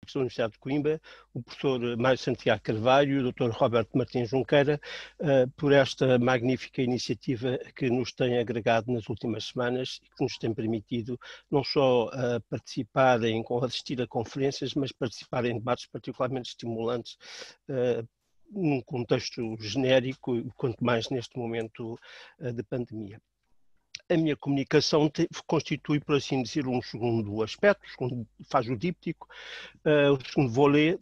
da Universidade de Coimbra, o professor Mário Santiago Carvalho e o Dr. Roberto Martins Junqueira, por esta magnífica iniciativa que nos tem agregado nas últimas semanas e que nos tem permitido não só participar ou assistir a conferências, mas participar em debates particularmente estimulantes num contexto genérico, quanto mais neste momento de pandemia. A minha comunicação constitui, por assim dizer, um segundo aspecto, faz o díptico, o segundo volet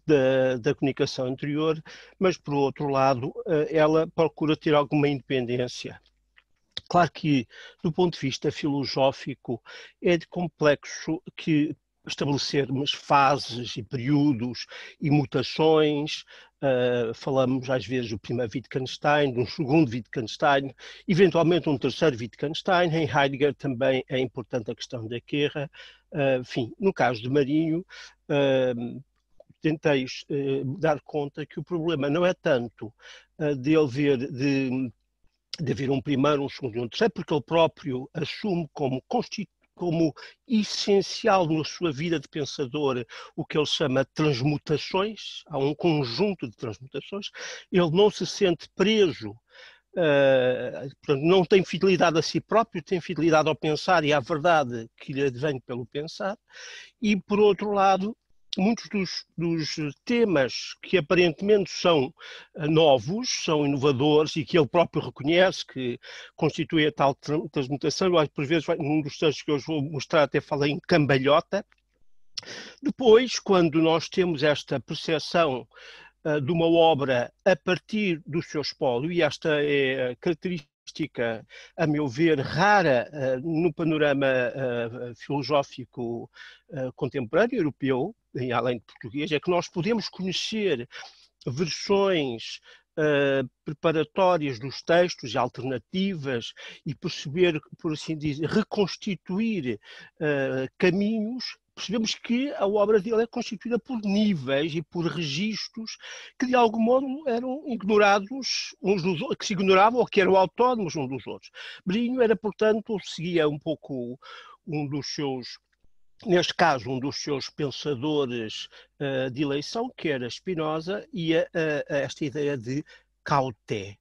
da comunicação anterior, mas, por outro lado, ela procura ter alguma independência. Claro que, do ponto de vista filosófico, é de complexo que estabelecermos fases e períodos e mutações. Falamos às vezes do primeiro Wittgenstein, de um segundo Wittgenstein, eventualmente um terceiro Wittgenstein. Em Heidegger também é importante a questão da guerra. Enfim, no caso de Marinho, tentei dar conta que o problema não é tanto de haver um primeiro, um segundo e um terceiro, porque ele próprio assume como essencial na sua vida de pensador o que ele chama de transmutações. Há um conjunto de transmutações. Ele não se sente preso, portanto, não tem fidelidade a si próprio, tem fidelidade ao pensar e à verdade que lhe advém pelo pensar. E, por outro lado, muitos dos temas que aparentemente são novos, são inovadores e que ele próprio reconhece que constitui a tal transmutação, por vezes, num dos textos que eu vou mostrar, até falei em cambalhota. Depois, quando nós temos esta percepção de uma obra a partir do seu espólio, e esta é a característica, a meu ver, rara no panorama filosófico contemporâneo europeu, e além de português, é que nós podemos conhecer versões preparatórias dos textos, alternativas, e perceber, por assim dizer, reconstituir caminhos. Percebemos que a obra dele é constituída por níveis e por registros que de algum modo eram ignorados uns dos outros, que se ignoravam ou que eram autónomos uns dos outros. Marinho era, portanto, seguia um pouco um dos seus, neste caso, um dos seus pensadores de eleição, que era Spinoza, e a esta ideia de cautela.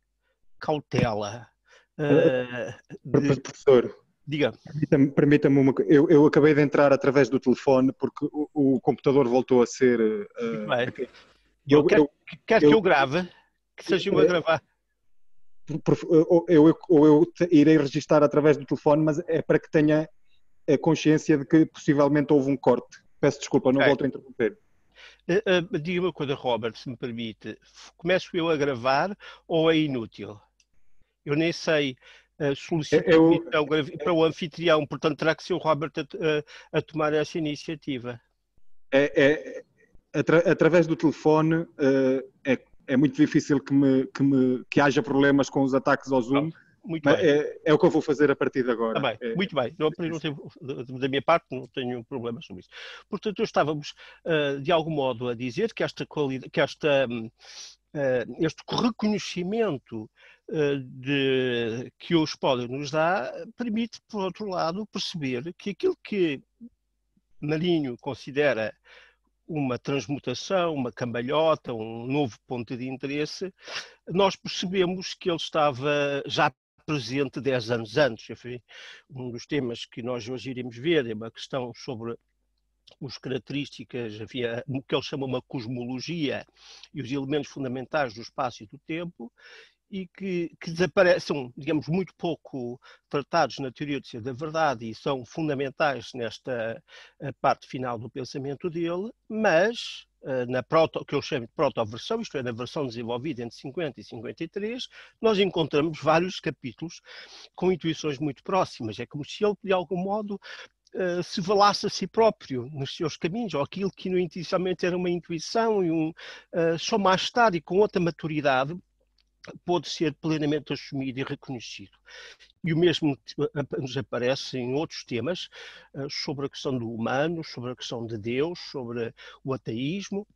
Professor, Diga. permita-me uma coisa. Eu acabei de entrar através do telefone porque o computador voltou a ser. Quer que eu grave? Que seja eu a gravar? Eu irei registar através do telefone, mas é para que tenha a consciência de que possivelmente houve um corte. Peço desculpa, não volto a interromper. Diga uma coisa, Robert, se me permite. Começo eu a gravar ou é inútil? Eu nem sei. Solicito para o anfitrião, portanto terá que ser o Robert a tomar essa iniciativa. Através do telefone é muito difícil que haja problemas com os ataques ao Zoom. Muito bem. É o que eu vou fazer a partir de agora. Tá bem. Muito bem. Não tenho, da minha parte, não tenho problema sobre isso. Portanto, estávamos, de algum modo, a dizer que este reconhecimento que o espólio nos dá permite, por outro lado, perceber que aquilo que Marinho considera uma transmutação, uma cambalhota, um novo ponto de interesse, nós percebemos que ele estava já presente 10 anos antes. Enfim, um dos temas que nós hoje iremos ver é uma questão sobre as características, havia o que ele chama uma cosmologia e os elementos fundamentais do espaço e do tempo, e que são, digamos, muito pouco tratados na teoria de ser da verdade e são fundamentais nesta parte final do pensamento dele, mas o que eu chamo de proto-versão, isto é, na versão desenvolvida entre 50 e 53, nós encontramos vários capítulos com intuições muito próximas. É como se ele, de algum modo, se valasse a si próprio nos seus caminhos, ou aquilo que inicialmente era uma intuição, e só mais tarde, e com outra maturidade, pôde ser plenamente assumido e reconhecido. E o mesmo nos aparece em outros temas, sobre a questão do humano, sobre a questão de Deus, sobre o ateísmo.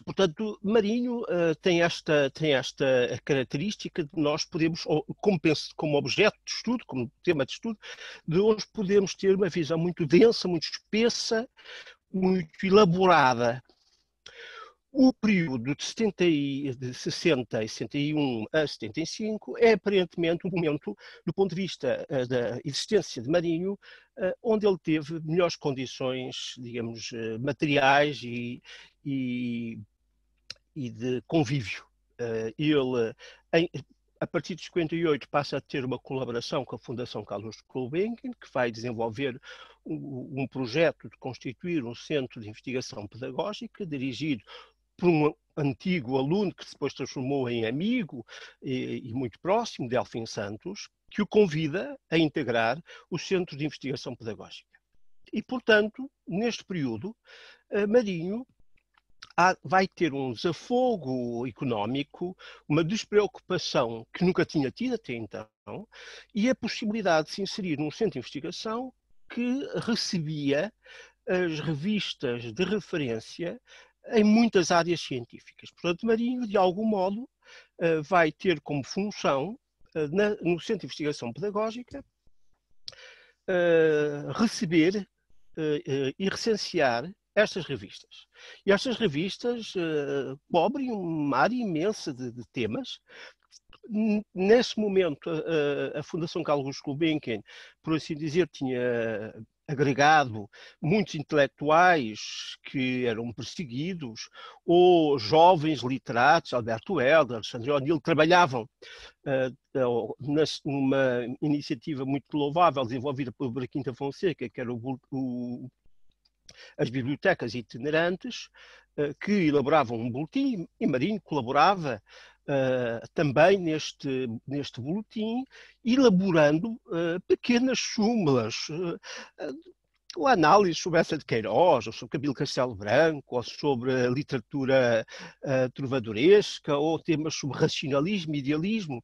Portanto, Marinho tem esta característica de nós podemos, como objeto de estudo, como tema de estudo, de hoje podemos ter uma visão muito densa, muito espessa, muito elaborada O período de 60 e 61 a 75 é aparentemente um momento, do ponto de vista da existência de Marinho, onde ele teve melhores condições, digamos, materiais e de convívio. Ele, a partir de 58, passa a ter uma colaboração com a Fundação Carlos Gulbenkian, que vai desenvolver um projeto de constituir um centro de investigação pedagógica dirigido por um antigo aluno que depois transformou em amigo e muito próximo, Delfim Santos, que o convida a integrar o Centro de Investigação Pedagógica. E, portanto, neste período, Marinho vai ter um desafogo económico, uma despreocupação que nunca tinha tido até então, e a possibilidade de se inserir num centro de investigação que recebia as revistas de referência em muitas áreas científicas. Portanto, Marinho, de algum modo, vai ter como função, no Centro de Investigação Pedagógica, receber e recensear estas revistas. E estas revistas cobrem uma área imensa de temas. Nesse momento, a Fundação Carlos Gulbenkian, por assim dizer, tinha agregado muitos intelectuais que eram perseguidos, ou jovens literatos, Alberto Helder, Alexandre O'Neill, trabalhavam numa iniciativa muito louvável, desenvolvida por Braquinta Fonseca, que era as bibliotecas itinerantes, que elaboravam um boletim, e Marinho colaborava também neste boletim, elaborando pequenas súmulas, análise sobre essa de Queiroz, ou sobre Camilo Castelo Branco, ou sobre a literatura trovadoresca, ou temas sobre racionalismo, idealismo.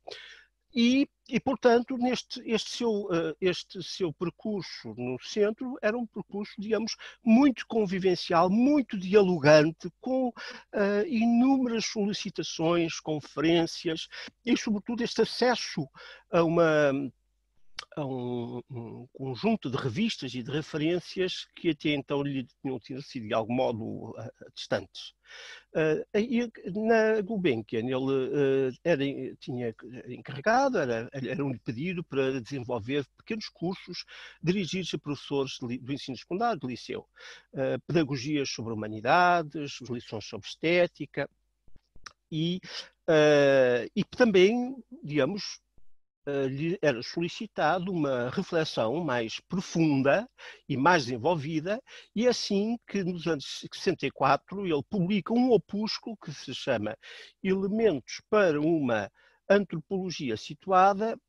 E portanto, este seu percurso no centro era um percurso, digamos, muito convivencial, muito dialogante, com inúmeras solicitações, conferências e, sobretudo, este acesso a um conjunto de revistas e de referências que até então lhe tinham sido de algum modo distantes. Na Gulbenkian ele tinha encarregado, era-lhe pedido para desenvolver pequenos cursos dirigidos a professores do ensino secundário, do liceu. Pedagogias sobre humanidades, lições sobre estética e também, digamos, lhe era solicitado uma reflexão mais profunda e mais desenvolvida, e é assim que nos anos 64 ele publica um opúsculo que se chama Elementos para uma Antropologia Situada,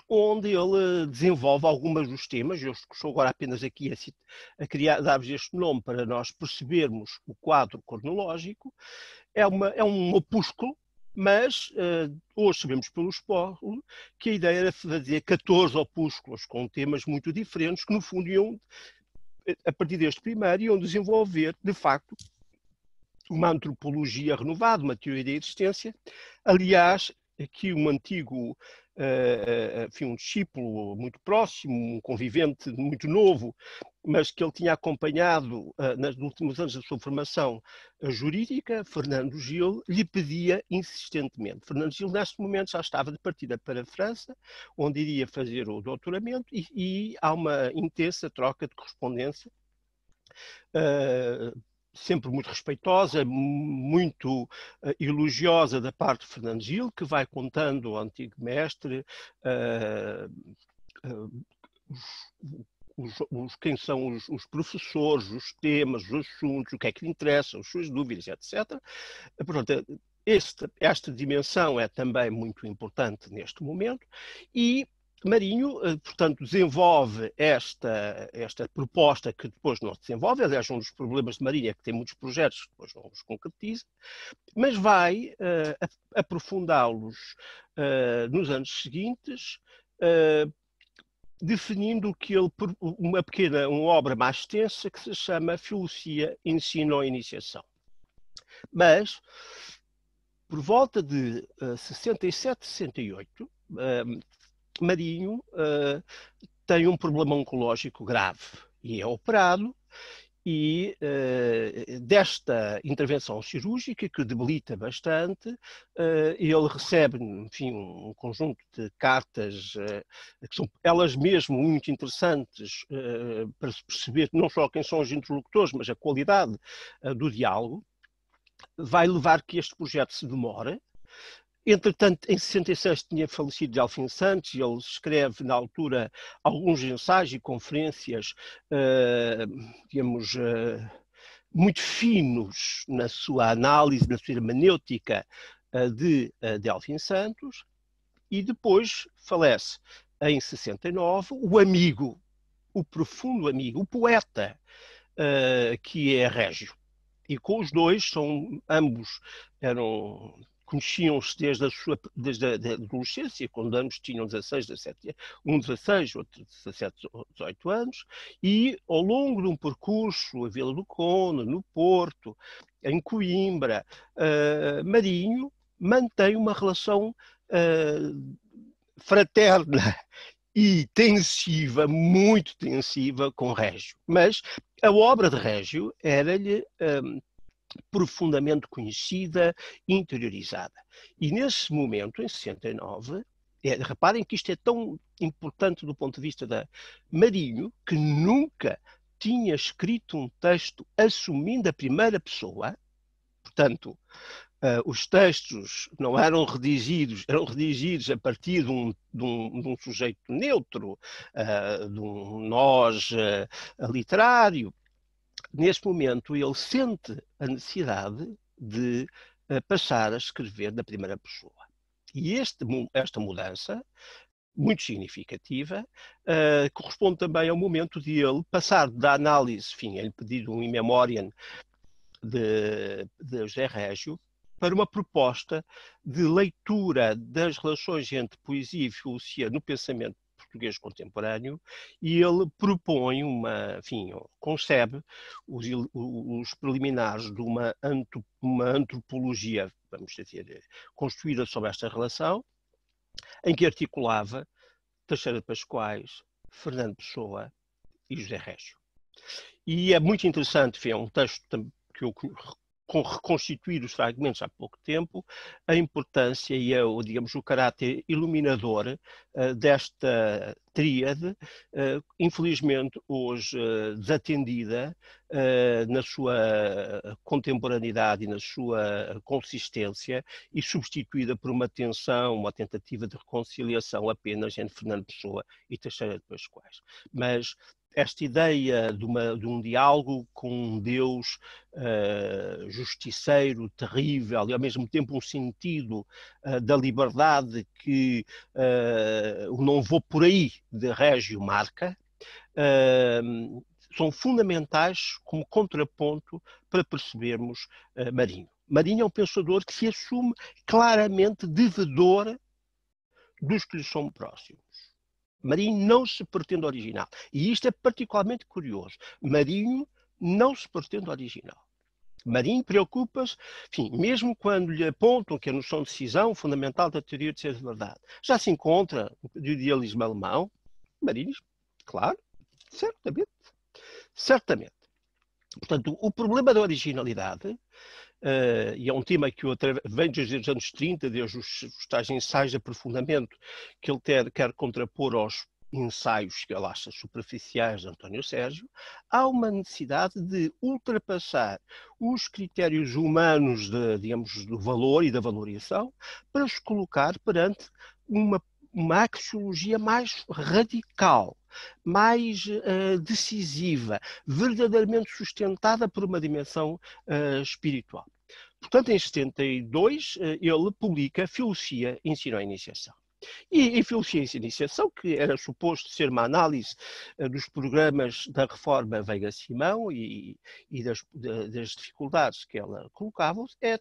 onde ele desenvolve alguns dos temas. Eu estou agora apenas aqui a dar-vos este nome para nós percebermos o quadro cronológico. É um opúsculo, mas hoje sabemos pelo espólio que a ideia era fazer 14 opúsculos com temas muito diferentes, que no fundo iam, a partir deste primeiro, iam desenvolver, de facto, uma antropologia renovada, uma teoria da existência. Aliás, aqui um antigo, enfim, um discípulo muito próximo, um convivente muito novo, mas que ele tinha acompanhado nos últimos anos da sua formação jurídica, Fernando Gil, lhe pedia insistentemente. Fernando Gil, neste momento, já estava de partida para a França, onde iria fazer o doutoramento, e há uma intensa troca de correspondência, sempre muito respeitosa, muito elogiosa da parte de Fernando Gil, que vai contando ao antigo mestre quem são os professores, os temas, os assuntos, o que é que lhe interessa, as suas dúvidas, etc. Portanto, esta dimensão é também muito importante neste momento, e Marinho, portanto, desenvolve esta proposta que depois não se desenvolve. Aliás, um dos problemas de Marinho é que tem muitos projetos que depois não os concretiza, mas vai aprofundá-los nos anos seguintes, definindo uma obra mais extensa que se chama Filosofia, Ensino ou Iniciação. Mas, por volta de 67, 68, Marinho tem um problema oncológico grave e é operado, E desta intervenção cirúrgica, que o debilita bastante, ele recebe, enfim, um conjunto de cartas que são elas mesmo muito interessantes para se perceber não só quem são os interlocutores, mas a qualidade do diálogo. Vai levar que este projeto se demore. Entretanto, em 66 tinha falecido Delfim Santos, e ele escreve na altura alguns ensaios e conferências, digamos, muito finos na sua análise, na sua hermenêutica de Delfim Santos, e depois falece em 69 o amigo, o profundo amigo, o poeta, que é Régio. E com os dois, ambos conheciam-se desde a adolescência, quando ambos tinham 16, 17, um 16, outro 17, 18 anos, e ao longo de um percurso, a Vila do Conde, no Porto, em Coimbra, Marinho mantém uma relação fraterna e tensiva, muito tensiva, com Régio. Mas a obra de Régio era-lhe profundamente conhecida, interiorizada. E nesse momento, em 69, reparem que isto é tão importante do ponto de vista da Marinho, que nunca tinha escrito um texto assumindo a primeira pessoa, portanto, os textos não eram redigidos a partir de um sujeito neutro, de um nós literário. Neste momento, ele sente a necessidade de passar a escrever da primeira pessoa. E esta mudança, muito significativa, corresponde também ao momento de ele passar da análise, enfim, ele pedido um in memoriam de José Régio, para uma proposta de leitura das relações entre poesia e filosofia no pensamento português contemporâneo, e ele propõe concebe os preliminares de uma antropologia, vamos dizer, construída sobre esta relação, em que articulava Teixeira de Pascoais, Fernando Pessoa e José Régio. E é muito interessante, é um texto que eu reconstituir os fragmentos há pouco tempo, a importância e digamos, o caráter iluminador desta tríade, infelizmente hoje desatendida na sua contemporaneidade e na sua consistência, e substituída por uma tentativa de reconciliação apenas entre Fernando Pessoa e Teixeira de Pascoais. Mas esta ideia de um diálogo com um Deus justiceiro, terrível, e ao mesmo tempo um sentido da liberdade que o Não Vou Por Aí, de Régio, marca, são fundamentais como contraponto para percebermos Marinho. Marinho é um pensador que se assume claramente devedor dos que lhe são próximos. Marinho não se pretende original. E isto é particularmente curioso. Marinho não se pretende original. Marinho preocupa-se, enfim, mesmo quando lhe apontam que a noção de decisão fundamental da teoria de ser de verdade já se encontra no idealismo alemão, Marinho, claro, certamente. Portanto, o problema da originalidade, e é um tema que vem desde os anos 30, desde os tais ensaios de aprofundamento que ele quer contrapor aos ensaios que ele acha superficiais de António Sérgio, há uma necessidade de ultrapassar os critérios humanos digamos, do valor e da valorização para se colocar perante uma axiologia mais radical, mais decisiva, verdadeiramente sustentada por uma dimensão espiritual. Portanto, em 72, ele publica Filosofia, Ensino à Iniciação. E em Filosofia e Iniciação, que era suposto ser uma análise dos programas da reforma Veiga Simão e das dificuldades que ela colocava, é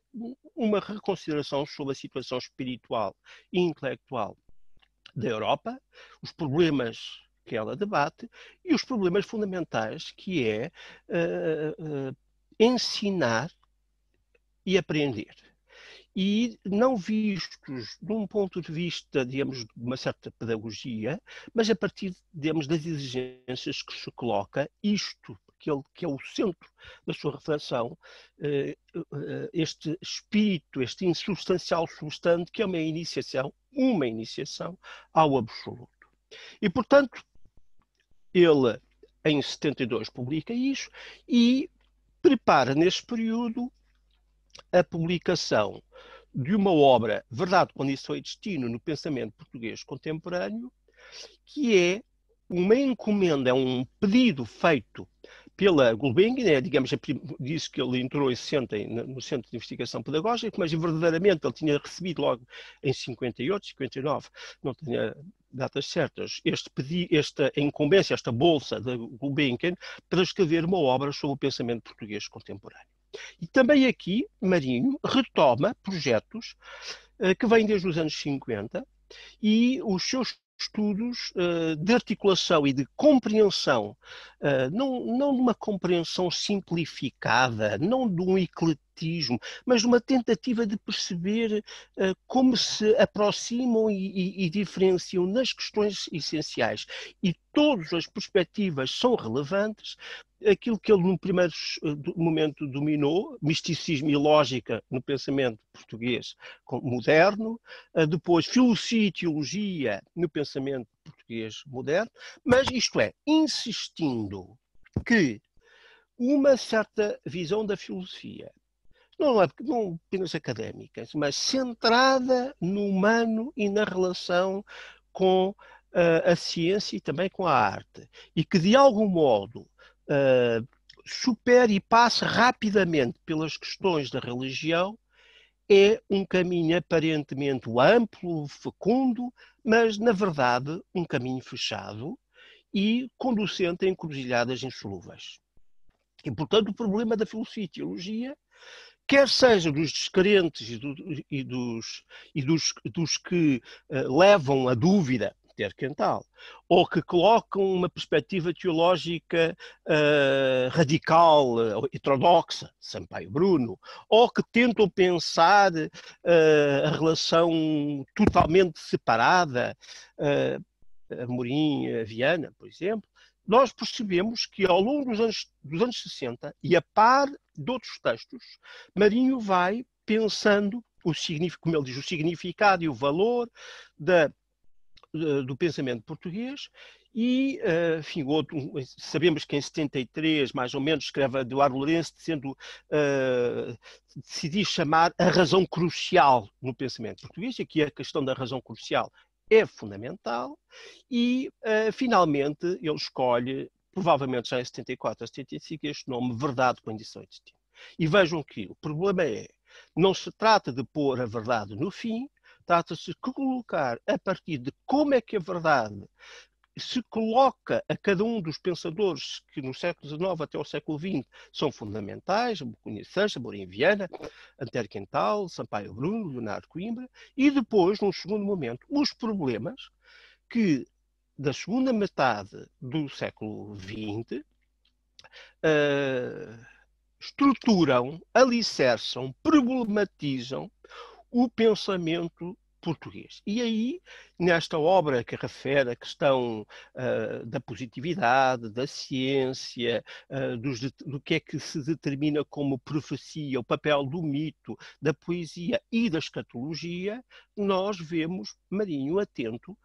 uma reconsideração sobre a situação espiritual e intelectual da Europa, os problemas que ela debate e os problemas fundamentais, que é ensinar e aprender. E não vistos de um ponto de vista, digamos, de uma certa pedagogia, mas a partir, digamos, das exigências que se coloca, isto que é o centro da sua reflexão, este espírito, este insubstancial substante, que é uma iniciação ao absoluto. E, portanto, ele, em 72, publica isso e prepara, nesse período, a publicação de uma obra, Verdade, Condição e Destino, no pensamento português contemporâneo, que é uma encomenda, é um pedido feito pela Gulbenkian, digamos, disse que ele entrou em 60 no Centro de Investigação Pedagógica, mas verdadeiramente ele tinha recebido logo em 58, 59, não tinha datas certas, esta incumbência, esta bolsa da Gulbenkian, para escrever uma obra sobre o pensamento português contemporâneo. E também aqui, Marinho retoma projetos que vêm desde os anos 50 e os seus estudos de articulação e de compreensão, não de uma compreensão simplificada, não de um ecletismo, mas de uma tentativa de perceber como se aproximam e diferenciam nas questões essenciais. E todas as perspectivas são relevantes. Aquilo que ele, no primeiro momento, dominou, misticismo e lógica no pensamento português moderno, depois filosofia e teologia no pensamento português moderno, mas isto é, insistindo que uma certa visão da filosofia, não apenas académica, mas centrada no humano e na relação com a ciência e também com a arte, e que de algum modo supere e passe rapidamente pelas questões da religião, é um caminho aparentemente amplo, fecundo, mas, na verdade, um caminho fechado e conducente a encruzilhadas insolúveis. E, portanto, o problema da filosofia e teologia, quer seja dos descrentes e dos que levam a dúvida interquental, ou que colocam uma perspectiva teológica radical, heterodoxa, Sampaio Bruno, ou que tentam pensar a relação totalmente separada, Amorim, Viana, por exemplo, nós percebemos que ao longo dos anos 60, e a par de outros textos, Marinho vai pensando, como ele diz, o significado e o valor do pensamento português e, enfim, sabemos que em 73, mais ou menos, escreve Eduardo Lourenço, decidir chamar a razão crucial no pensamento português, e aqui a questão da razão crucial é fundamental, e, finalmente, ele escolhe, provavelmente já em 74 a 75, este nome Verdade, Condição e Destino. E vejam que o problema não se trata de pôr a verdade no fim, trata-se de colocar a partir de como é que a verdade se coloca a cada um dos pensadores que no século XIX até ao século XX são fundamentais, Cunha Sanches, Amorim Viana, Antero Quental, Sampaio Bruno, Leonardo Coimbra, e depois, num segundo momento, os problemas que da segunda metade do século XX estruturam, alicerçam, problematizam o pensamento português. E aí, nesta obra que refere a questão da positividade, da ciência, do que é que se determina como profecia, o papel do mito, da poesia e da escatologia, nós vemos Marinho atento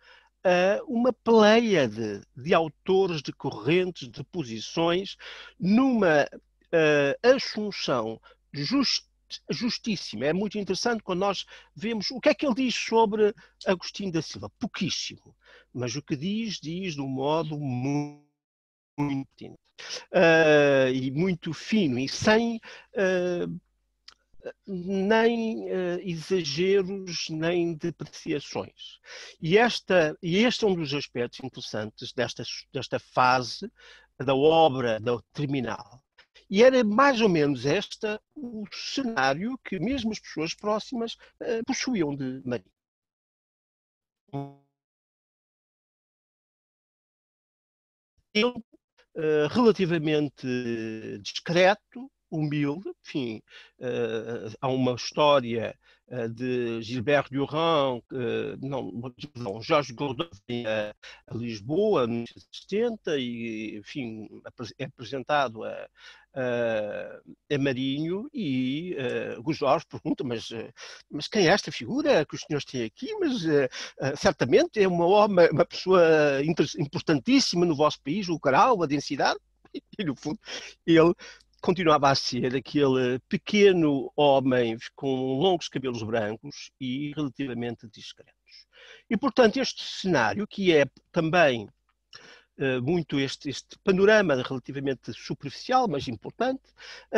a uma pleiade de autores, de correntes, de posições, numa assunção justíssima. É muito interessante quando nós vemos o que é que ele diz sobre Agostinho da Silva. Pouquíssimo. Mas o que diz de um modo muito e muito fino e sem nem exageros, nem depreciações. E este é um dos aspectos interessantes desta fase da obra da terminal. E era mais ou menos o cenário que mesmo as pessoas próximas possuíam de Marinho. Ele, relativamente discreto, humilde, enfim, há uma história de Gilbert Durand, não, Jorge Gordon vem a Lisboa nos anos 70 e, enfim, é apresentado a Marinho e o Jorge pergunta, mas quem é esta figura que os senhores têm aqui? Mas certamente é uma pessoa importantíssima no vosso país, o grau, a densidade, e no fundo ele continuava a ser aquele pequeno homem com longos cabelos brancos e relativamente discretos. E, portanto, este cenário, que é também muito este panorama relativamente superficial, mas importante,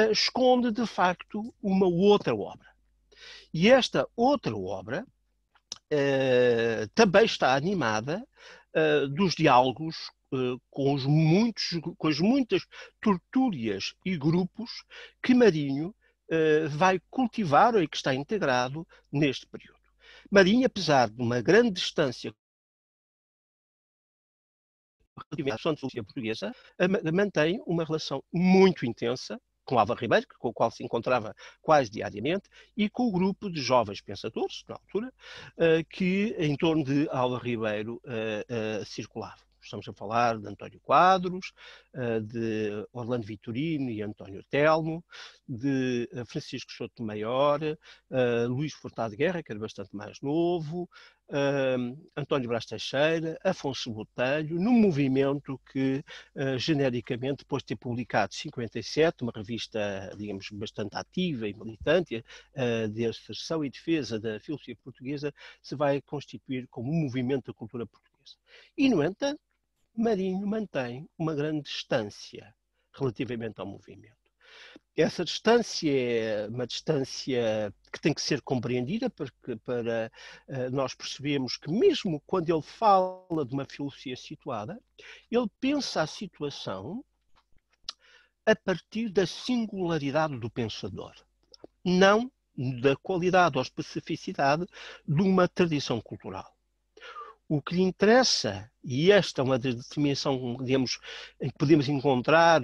esconde, de facto, uma outra obra. E esta outra obra também está animada dos diálogos com as muitas tertúlias e grupos que Marinho vai cultivar e que está integrado neste período. Marinho, apesar de uma grande distância relativamente à filosofia portuguesa, mantém uma relação muito intensa com Álvaro Ribeiro, com o qual se encontrava quase diariamente, e com o grupo de jovens pensadores, na altura, que em torno de Álvaro Ribeiro circulavam. Estamos a falar de António Quadros, de Orlando Vitorino e António Telmo, de Francisco Sotomayor, Luís Furtado Guerra, que era bastante mais novo, António Brás Teixeira, Afonso Botelho, num movimento que, genericamente, depois de ter publicado 57, uma revista, digamos, bastante ativa e militante, de asserção e defesa da filosofia portuguesa, se vai constituir como um movimento da cultura portuguesa. E, no entanto, Marinho mantém uma grande distância relativamente ao movimento. Essa distância é uma distância que tem que ser compreendida para nós percebermos que mesmo quando ele fala de uma filosofia situada, ele pensa a situação a partir da singularidade do pensador, não da qualidade ou especificidade de uma tradição cultural. O que lhe interessa, e esta é uma definição, digamos, em que podemos encontrar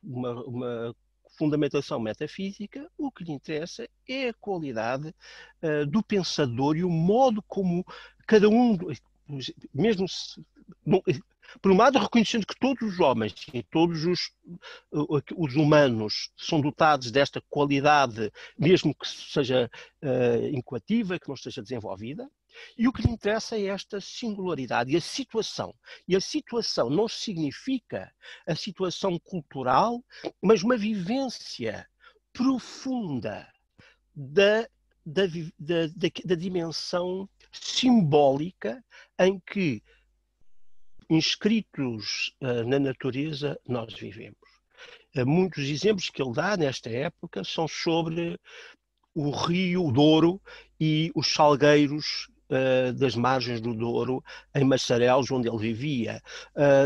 uma fundamentação metafísica, o que lhe interessa é a qualidade do pensador e o modo como cada um, mesmo se, por um lado, reconhecendo que todos os homens e todos os humanos são dotados desta qualidade, mesmo que seja incoativa, que não esteja desenvolvida, e o que lhe interessa é esta singularidade e a situação. E a situação não significa a situação cultural, mas uma vivência profunda da dimensão simbólica em que, inscritos na natureza, nós vivemos. Muitos exemplos que ele dá nesta época são sobre o rio Douro e os salgueiros das margens do Douro, em Massarelos, onde ele vivia,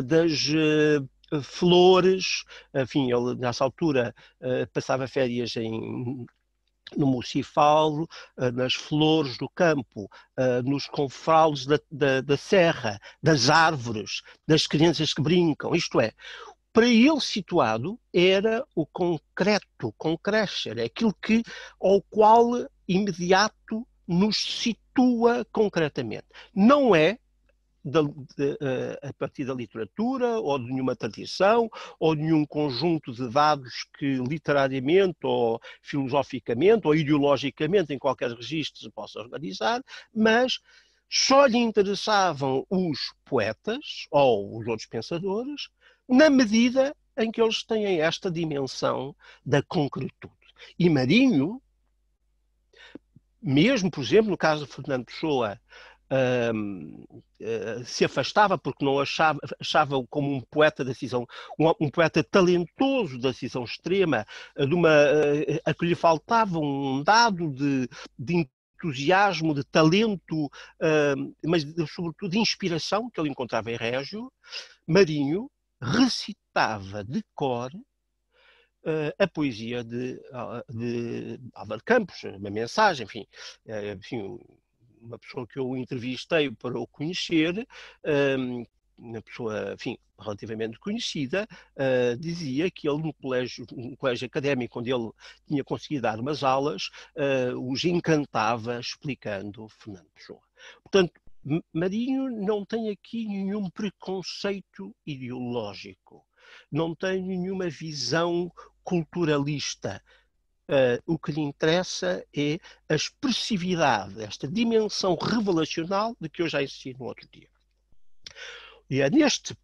das flores, enfim, ele nessa altura passava férias no Mocifal, nas flores do campo, nos confrades da serra, das árvores, das crianças que brincam, isto é, para ele situado era o concreto, concrescer, é aquilo ao qual imediato nos situa concretamente. Não é a partir da literatura ou de nenhuma tradição ou de nenhum conjunto de dados que literariamente ou filosoficamente ou ideologicamente em qualquer registro se possa organizar, mas só lhe interessavam os poetas ou os outros pensadores na medida em que eles têm esta dimensão da concretude. E Marinho, mesmo, por exemplo, no caso de Fernando Pessoa, se afastava porque não achava como um poeta da decisão, um poeta talentoso da decisão extrema, a que lhe faltava um dado de entusiasmo, de talento, mas sobretudo de inspiração que ele encontrava em Régio. Marinho recitava de cor a poesia de Álvaro Campos, uma mensagem, enfim, uma pessoa que eu entrevistei para o conhecer, uma pessoa, enfim, relativamente conhecida, dizia que ele no colégio académico onde ele tinha conseguido dar umas aulas, os encantava explicando Fernando Pessoa. Portanto, Marinho não tem aqui nenhum preconceito ideológico, não tem nenhuma visão culturalista. O que lhe interessa é a expressividade, esta dimensão revelacional de que eu já insisti no outro dia. E é neste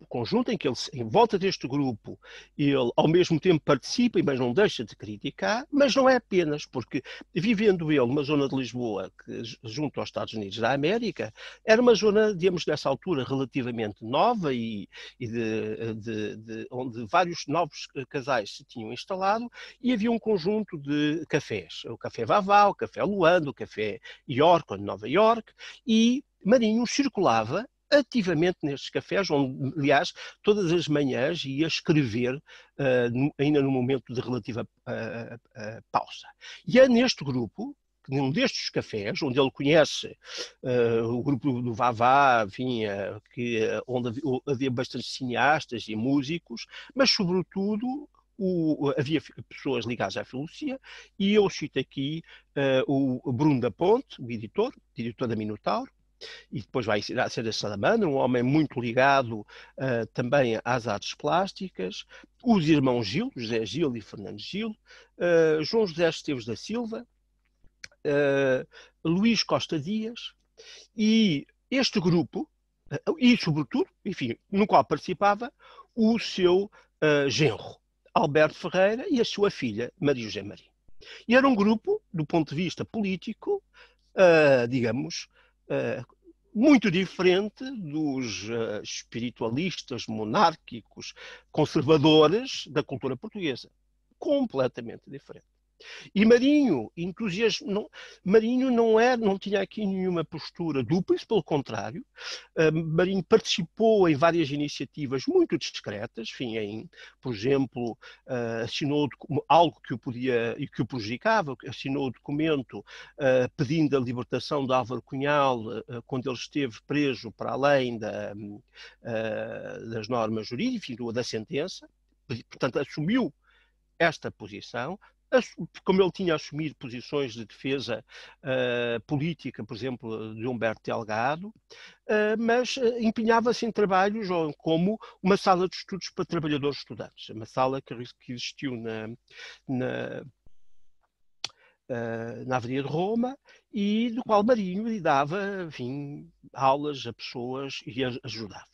conjunto em que ele, em volta deste grupo, ele ao mesmo tempo participa, mas não deixa de criticar, mas não é apenas, porque vivendo ele numa zona de Lisboa, que, junto aos Estados Unidos da América, era uma zona, digamos, nessa altura relativamente nova e onde vários novos casais se tinham instalado, e havia um conjunto de cafés, o Café Vavá, o Café Luanda, o Café York, ou Nova York, e Marinho circulava ativamente nestes cafés, onde, aliás, todas as manhãs ia escrever, ainda no momento de relativa pausa. E é neste grupo, num destes cafés, onde ele conhece o grupo do Vavá, enfim, onde havia bastantes cineastas e músicos, mas, sobretudo, havia pessoas ligadas à filosofia, e eu cito aqui o Bruno da Ponte, o editor da Minotauro, e depois vai ser a Salamandra, um homem muito ligado também às artes plásticas, os irmãos Gil, José Gil e Fernando Gil, João José Esteves da Silva, Luís Costa Dias, e este grupo, e sobretudo, enfim, no qual participava o seu genro, Alberto Ferreira, e a sua filha, Maria José Maria. E era um grupo, do ponto de vista político, digamos, muito diferente dos espiritualistas, monárquicos, conservadores da cultura portuguesa. Completamente diferente. E Marinho, Marinho não tinha aqui nenhuma postura dupla, pelo contrário. Marinho participou em várias iniciativas muito discretas, enfim, por exemplo, assinou algo que o podia e que o prejudicava, assinou o documento pedindo a libertação de Álvaro Cunhal quando ele esteve preso para além das normas jurídicas, enfim, da sentença. Portanto, assumiu esta posição, como ele tinha assumido posições de defesa política, por exemplo, de Humberto Delgado, mas empenhava-se em trabalhos como uma sala de estudos para trabalhadores estudantes, uma sala que existiu na Avenida de Roma, e do qual Marinho lhe dava, enfim, aulas a pessoas e ajudava.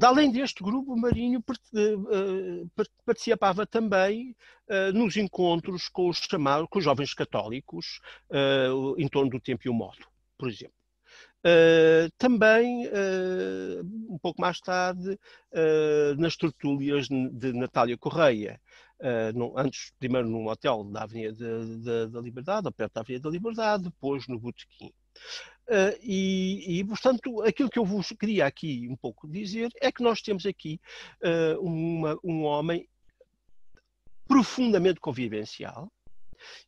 Além deste grupo, Marinho participava também nos encontros com os jovens católicos em torno do Tempo e o Modo, por exemplo. Também, um pouco mais tarde, nas tertúlias de Natália Correia, primeiro num hotel da Avenida da Liberdade, ou perto da Avenida da Liberdade, depois no Botequim. Portanto, aquilo que eu vos queria aqui um pouco dizer é que nós temos aqui um homem profundamente convivencial.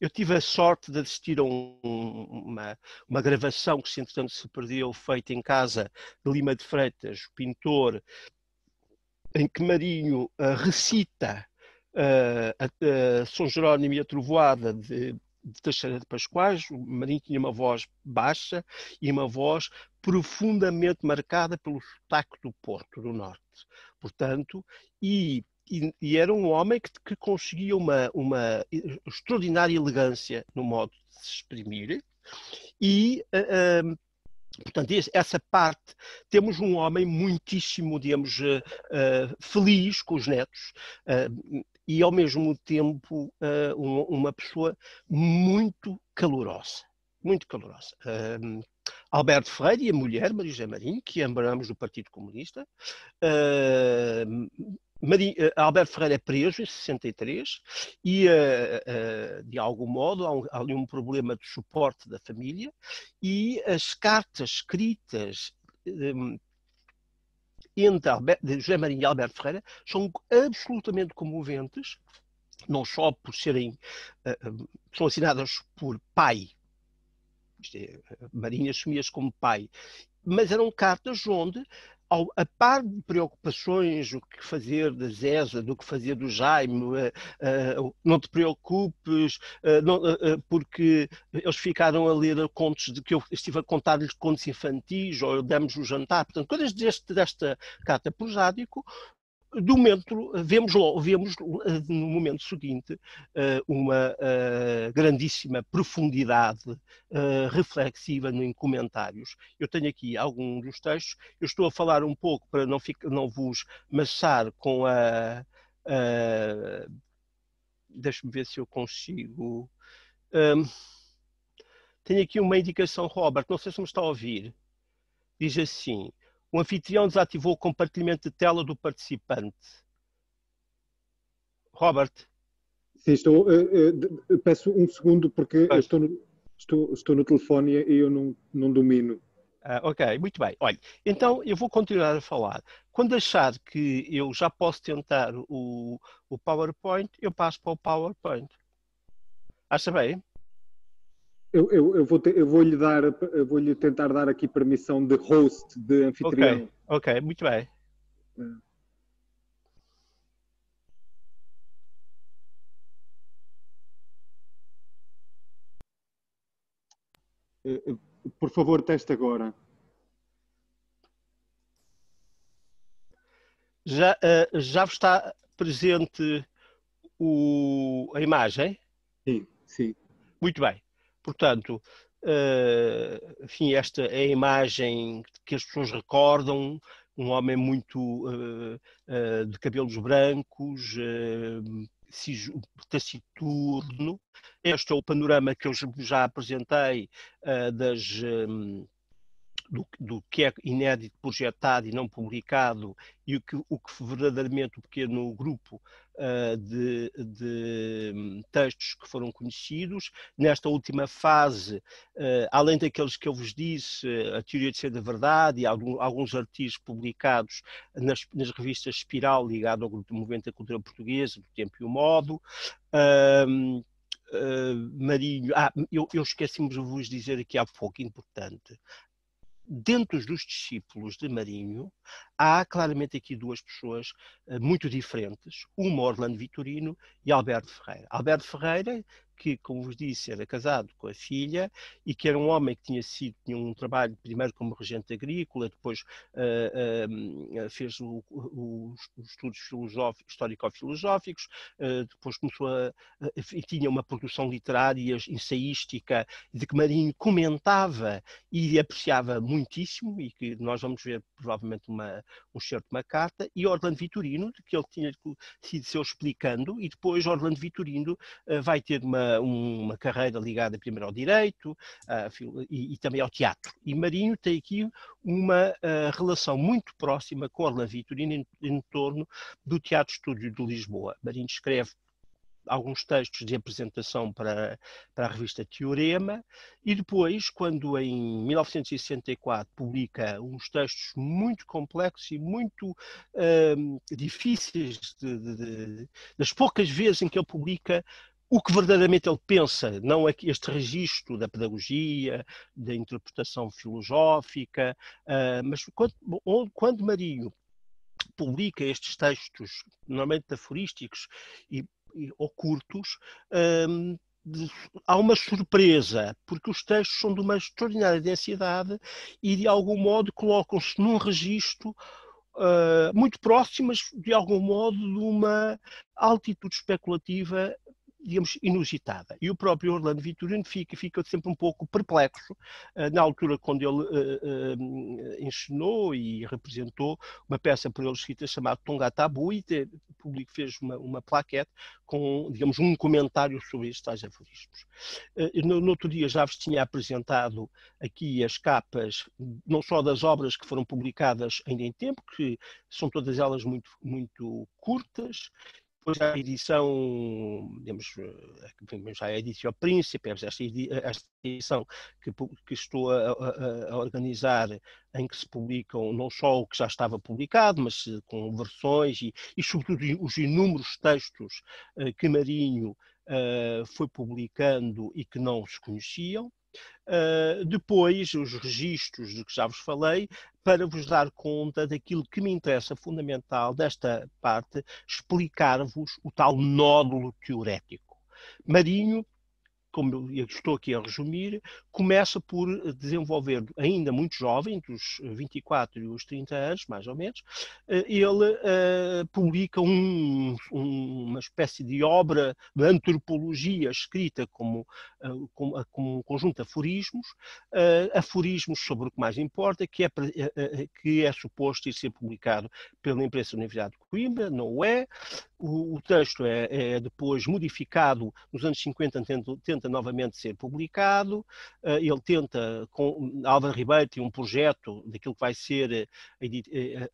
Eu tive a sorte de assistir a uma gravação que, entretanto, se perdeu, feita em casa de Lima de Freitas, o pintor, em que Marinho recita a São Jerónimo e a Trovoada de Teixeira de Pascoais. O Marinho tinha uma voz baixa e uma voz profundamente marcada pelo sotaque do Porto, do Norte. Portanto, e era um homem que conseguia uma extraordinária elegância no modo de se exprimir. E, portanto, essa parte, temos um homem muitíssimo, digamos, feliz com os netos, e ao mesmo tempo uma pessoa muito calorosa. Muito calorosa. Alberto Freire e a mulher, Maria José Marinho, que ambos do Partido Comunista. Alberto Ferreira é preso em 63 e, de algum modo, há ali um problema de suporte da família, e as cartas escritas entre José Marinho e Alberto Ferreira são absolutamente comoventes, não só por serem são assinadas por pai. Marinho assumia-se como pai, mas eram cartas onde a par de preocupações, o que fazer da Zesa, do que fazer do Jaime, não te preocupes, porque eles ficaram a ler contos de que eu estive a contar-lhes contos infantis, ou demos o jantar, portanto, coisas desta carta prosádico. Do momento, vemos no momento seguinte uma grandíssima profundidade reflexiva em comentários. Eu tenho aqui alguns dos textos, eu estou a falar um pouco para não vos maçar com deixa-me ver se eu consigo. Tenho aqui uma indicação, Robert, não sei se me está a ouvir. Diz assim: o anfitrião desativou o compartilhamento de tela do participante. Robert? Sim, peço um segundo porque eu estou no telefone e eu não domino. Ok, muito bem. Olha, então eu vou continuar a falar. Quando achar que eu já posso tentar o PowerPoint, eu passo para o PowerPoint. Acha bem? Eu vou-lhe tentar dar aqui permissão de host, de anfitrião. Ok, muito bem. Por favor, teste agora. Já está presente a imagem? Sim, sim. Muito bem. Portanto, enfim, esta é a imagem que as pessoas recordam, um homem muito de cabelos brancos, taciturno. Este é o panorama que eu já apresentei do que é inédito, projetado e não publicado, e o que verdadeiramente o pequeno grupo de textos que foram conhecidos. Nesta última fase, além daqueles que eu vos disse, a Teoria de Ser da Verdade e alguns artigos publicados nas revistas Espiral, ligado ao grupo do Movimento da Cultura Portuguesa, do Tempo e o Modo. Marinho, eu esqueci-me de vos dizer aqui há pouco, importante. Dentro dos discípulos de Marinho, há claramente aqui duas pessoas muito diferentes, uma Orlando Vitorino e Alberto Ferreira. Alberto Ferreira, que, como vos disse, era casado com a filha e que era um homem que tinha um trabalho primeiro como regente agrícola, depois fez os estudos histórico-filosóficos, depois começou e tinha uma produção literária, ensaística, de que Marinho comentava e apreciava muitíssimo, e que nós vamos ver provavelmente um excerto de uma carta, e Orlando Vitorino, que ele tinha sido seu explicando, e depois Orlando Vitorino vai ter uma carreira ligada primeiro ao direito e também ao teatro. E Marinho tem aqui uma relação muito próxima com Orlando Vitorino em torno do Teatro Estúdio de Lisboa. Marinho escreve alguns textos de apresentação para a revista Teorema, e depois, quando em 1964 publica uns textos muito complexos e muito difíceis, das poucas vezes em que ele publica o que verdadeiramente ele pensa, não este registro da pedagogia, da interpretação filosófica, mas quando Marinho publica estes textos, normalmente aforísticos ou curtos, há uma surpresa, porque os textos são de uma extraordinária densidade e, de algum modo, colocam-se num registro muito próximo, mas, de algum modo, de uma altitude especulativa, digamos, inusitada. E o próprio Orlando Vitorino fica sempre um pouco perplexo na altura quando ele ensinou e representou uma peça por ele escrita chamada Tonga Tabu, e o público fez uma plaquete com, digamos, um comentário sobre estes tais aforismos. No outro dia já vos tinha apresentado aqui as capas, não só das obras que foram publicadas ainda em tempo, que são todas elas muito, muito curtas. Depois a edição, digamos, já a edição Príncipe, esta edição que estou a organizar, em que se publicam não só o que já estava publicado, mas com versões e sobretudo, os inúmeros textos que Marinho foi publicando e que não se conheciam. Depois, os registros de que já vos falei, para vos dar conta daquilo que me interessa fundamental desta parte, explicar-vos o tal nódulo teorético. Marinho, como eu estou aqui a resumir, começa por desenvolver, ainda muito jovem, dos 24 e os 30 anos, mais ou menos, ele publica uma espécie de obra de antropologia escrita como um conjunto de aforismos, aforismos sobre o que mais importa, que é suposto ir ser publicado pela imprensa da Universidade de Coimbra, não é. O texto é depois modificado nos anos 50, tenta novamente ser publicado. Ele tenta, Álvaro Ribeiro tem um projeto daquilo que vai ser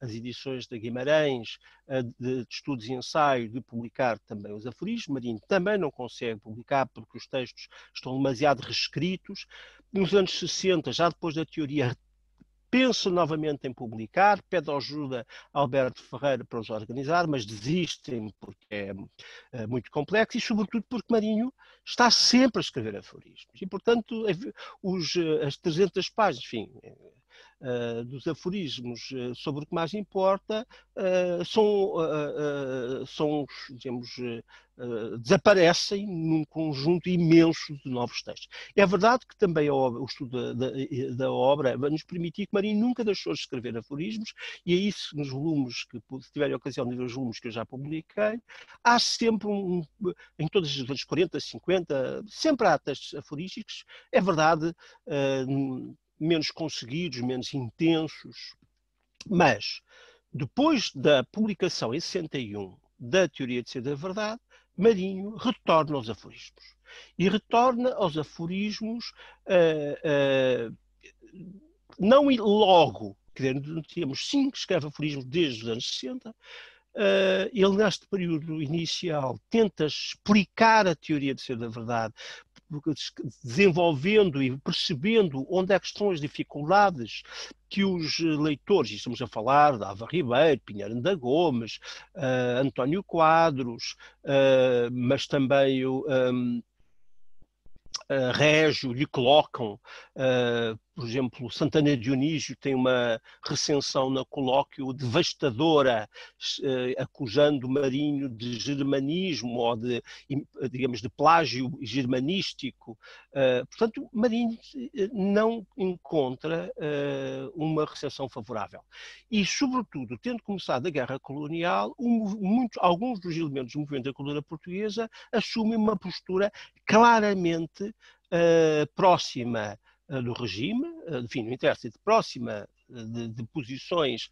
as edições de Guimarães, de estudos e ensaio, de publicar também os aforismos. Marinho também não consegue publicar porque os textos estão demasiado reescritos. Nos anos 60, já depois da teoria, pensa novamente em publicar, pede ajuda a Alberto Ferreira para os organizar, mas desistem porque é muito complexo e, sobretudo, porque Marinho está sempre a escrever aforismos. E, portanto, as 300 páginas, enfim, dos aforismos sobre o que mais importa são digamos, desaparecem num conjunto imenso de novos textos. É verdade que também o estudo da obra vai nos permitir que Marinho nunca deixou de escrever aforismos, e é isso nos volumes, que se tiverem a ocasião de ver os volumes que eu já publiquei, há sempre, em todos os anos 40, 50, sempre há textos aforísticos, é verdade, menos conseguidos, menos intensos, mas depois da publicação em 61 da Teoria de Ser da Verdade, Marinho retorna aos aforismos. E retorna aos aforismos não logo, quer dizer, temos 5 escreve aforismos desde os anos 60. Ele, neste período inicial, tenta explicar a teoria de ser da verdade, desenvolvendo e percebendo onde é que estão as dificuldades que os leitores, e estamos a falar de Álvaro Ribeiro, Pinheiro da Gomes, António Quadros, mas também o Régio lhe colocam, por exemplo, Santana Dionísio tem uma recensão na Colóquio devastadora, acusando Marinho de germanismo ou de, digamos, de plágio germanístico. Portanto, Marinho não encontra uma recepção favorável. E, sobretudo, tendo começado a Guerra Colonial, alguns dos elementos do movimento da cultura portuguesa assumem uma postura claramente próxima do regime, enfim, no interesse, próxima de posições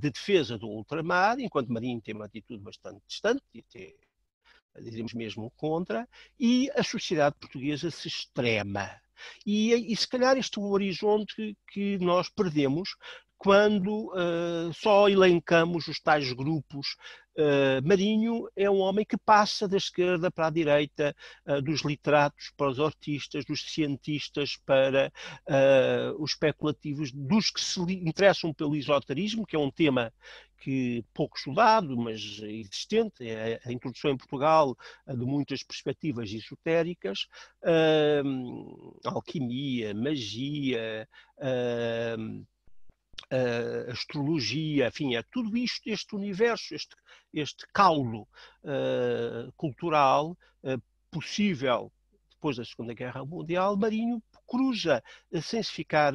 de defesa do ultramar, enquanto Marinho tem uma atitude bastante distante, e até, diríamos mesmo, contra, e a sociedade portuguesa se extrema. E se calhar este é o horizonte que nós perdemos quando só elencamos os tais grupos. Marinho é um homem que passa da esquerda para a direita, dos literatos para os artistas, dos cientistas para os especulativos, dos que se interessam pelo esoterismo, que é um tema que pouco estudado, mas existente, é a introdução em Portugal de muitas perspectivas esotéricas, alquimia, magia, astrologia, enfim, é tudo isto, este universo, este caulo cultural possível depois da Segunda Guerra Mundial. Marinho cruza sem se ficar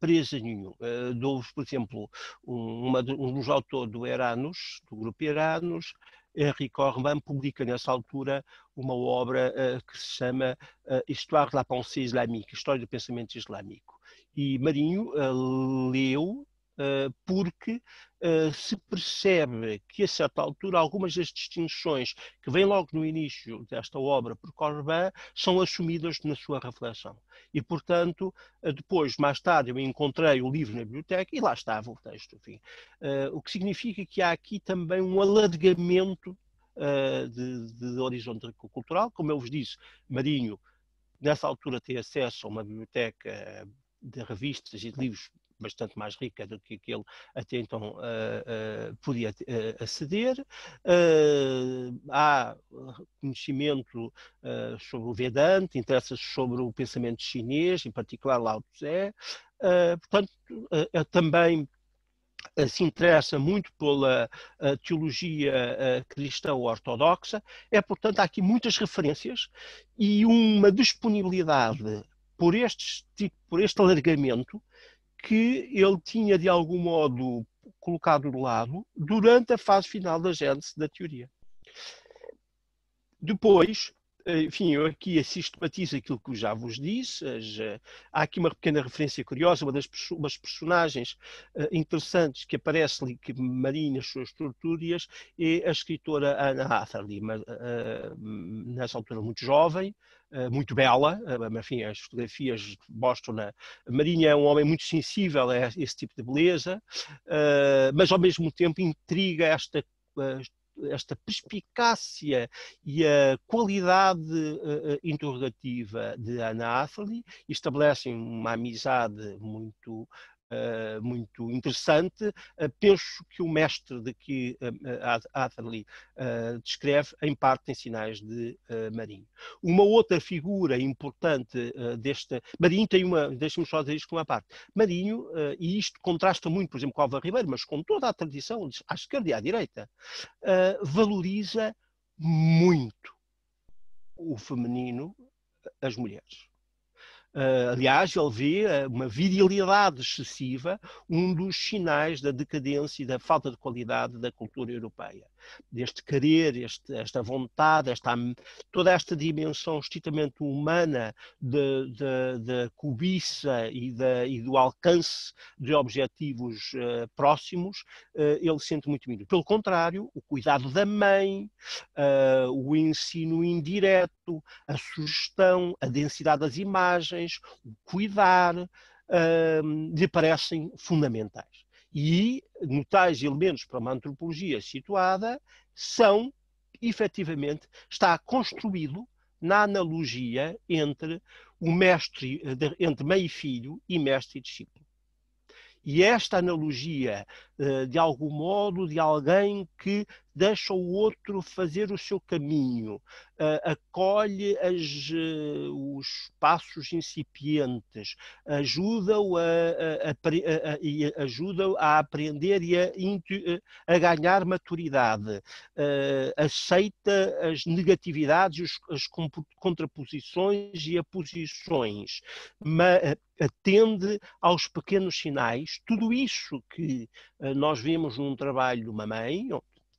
presa nenhum. Dou-vos, por exemplo, um dos autores do Eranos, do grupo Eranos, Henrique Orban, publica nessa altura uma obra que se chama Histoire de la pensée islamique, História do Pensamento Islâmico. E Marinho leu porque se percebe que, a certa altura, algumas das distinções que vêm logo no início desta obra por Corbin são assumidas na sua reflexão. E, portanto, depois, mais tarde, eu encontrei o livro na biblioteca e lá estava o texto. Enfim. O que significa que há aqui também um alargamento de horizonte cultural. Como eu vos disse, Marinho, nessa altura, tem acesso a uma biblioteca de revistas e de livros bastante mais rica do que ele até então podia aceder. Há conhecimento sobre o Vedanta, interessa-se sobre o pensamento chinês, em particular Lao Tse. Portanto, também se interessa muito pela teologia cristã ortodoxa. Portanto, há aqui muitas referências e uma disponibilidade por este alargamento que ele tinha, de algum modo, colocado de lado durante a fase final da gênese da teoria. Depois, enfim, eu aqui sistematizo aquilo que eu já vos disse. Há aqui uma pequena referência curiosa, umas personagens interessantes que aparece ali, que Marinho nas suas tortúrias, é a escritora Anna Atherley, nessa altura muito jovem, muito bela, enfim, as fotografias mostram Marinho é um homem muito sensível a esse tipo de beleza, mas ao mesmo tempo intriga esta perspicácia e a qualidade interrogativa de Anna Atherley, estabelecem uma amizade muito interessante. Penso que o mestre de que Atherley descreve, em parte, tem sinais de Marinho. Uma outra figura importante Marinho tem deixa-me só dizer isto com uma parte. Marinho, e isto contrasta muito, por exemplo, com Álvaro Ribeiro, mas com toda a tradição, à esquerda e à direita, valoriza muito o feminino, as mulheres. Aliás, ele vê uma virilidade excessiva, um dos sinais da decadência e da falta de qualidade da cultura europeia. Deste querer, esta vontade, toda esta dimensão estritamente humana da cobiça e do alcance de objetivos próximos, ele sente muito medo. Pelo contrário, o cuidado da mãe, o ensino indireto, a sugestão, a densidade das imagens, o cuidar, lhe parecem fundamentais. E notáveis elementos para uma antropologia situada efetivamente, está construído na analogia entre entre mãe e filho e mestre e discípulo. E esta analogia, de algum modo, de alguém que deixa o outro fazer o seu caminho, acolhe os passos incipientes, ajuda-o a aprender e a ganhar maturidade, aceita as negatividades, as contraposições e oposições, atende aos pequenos sinais. Tudo isso que nós vemos num trabalho de uma mãe,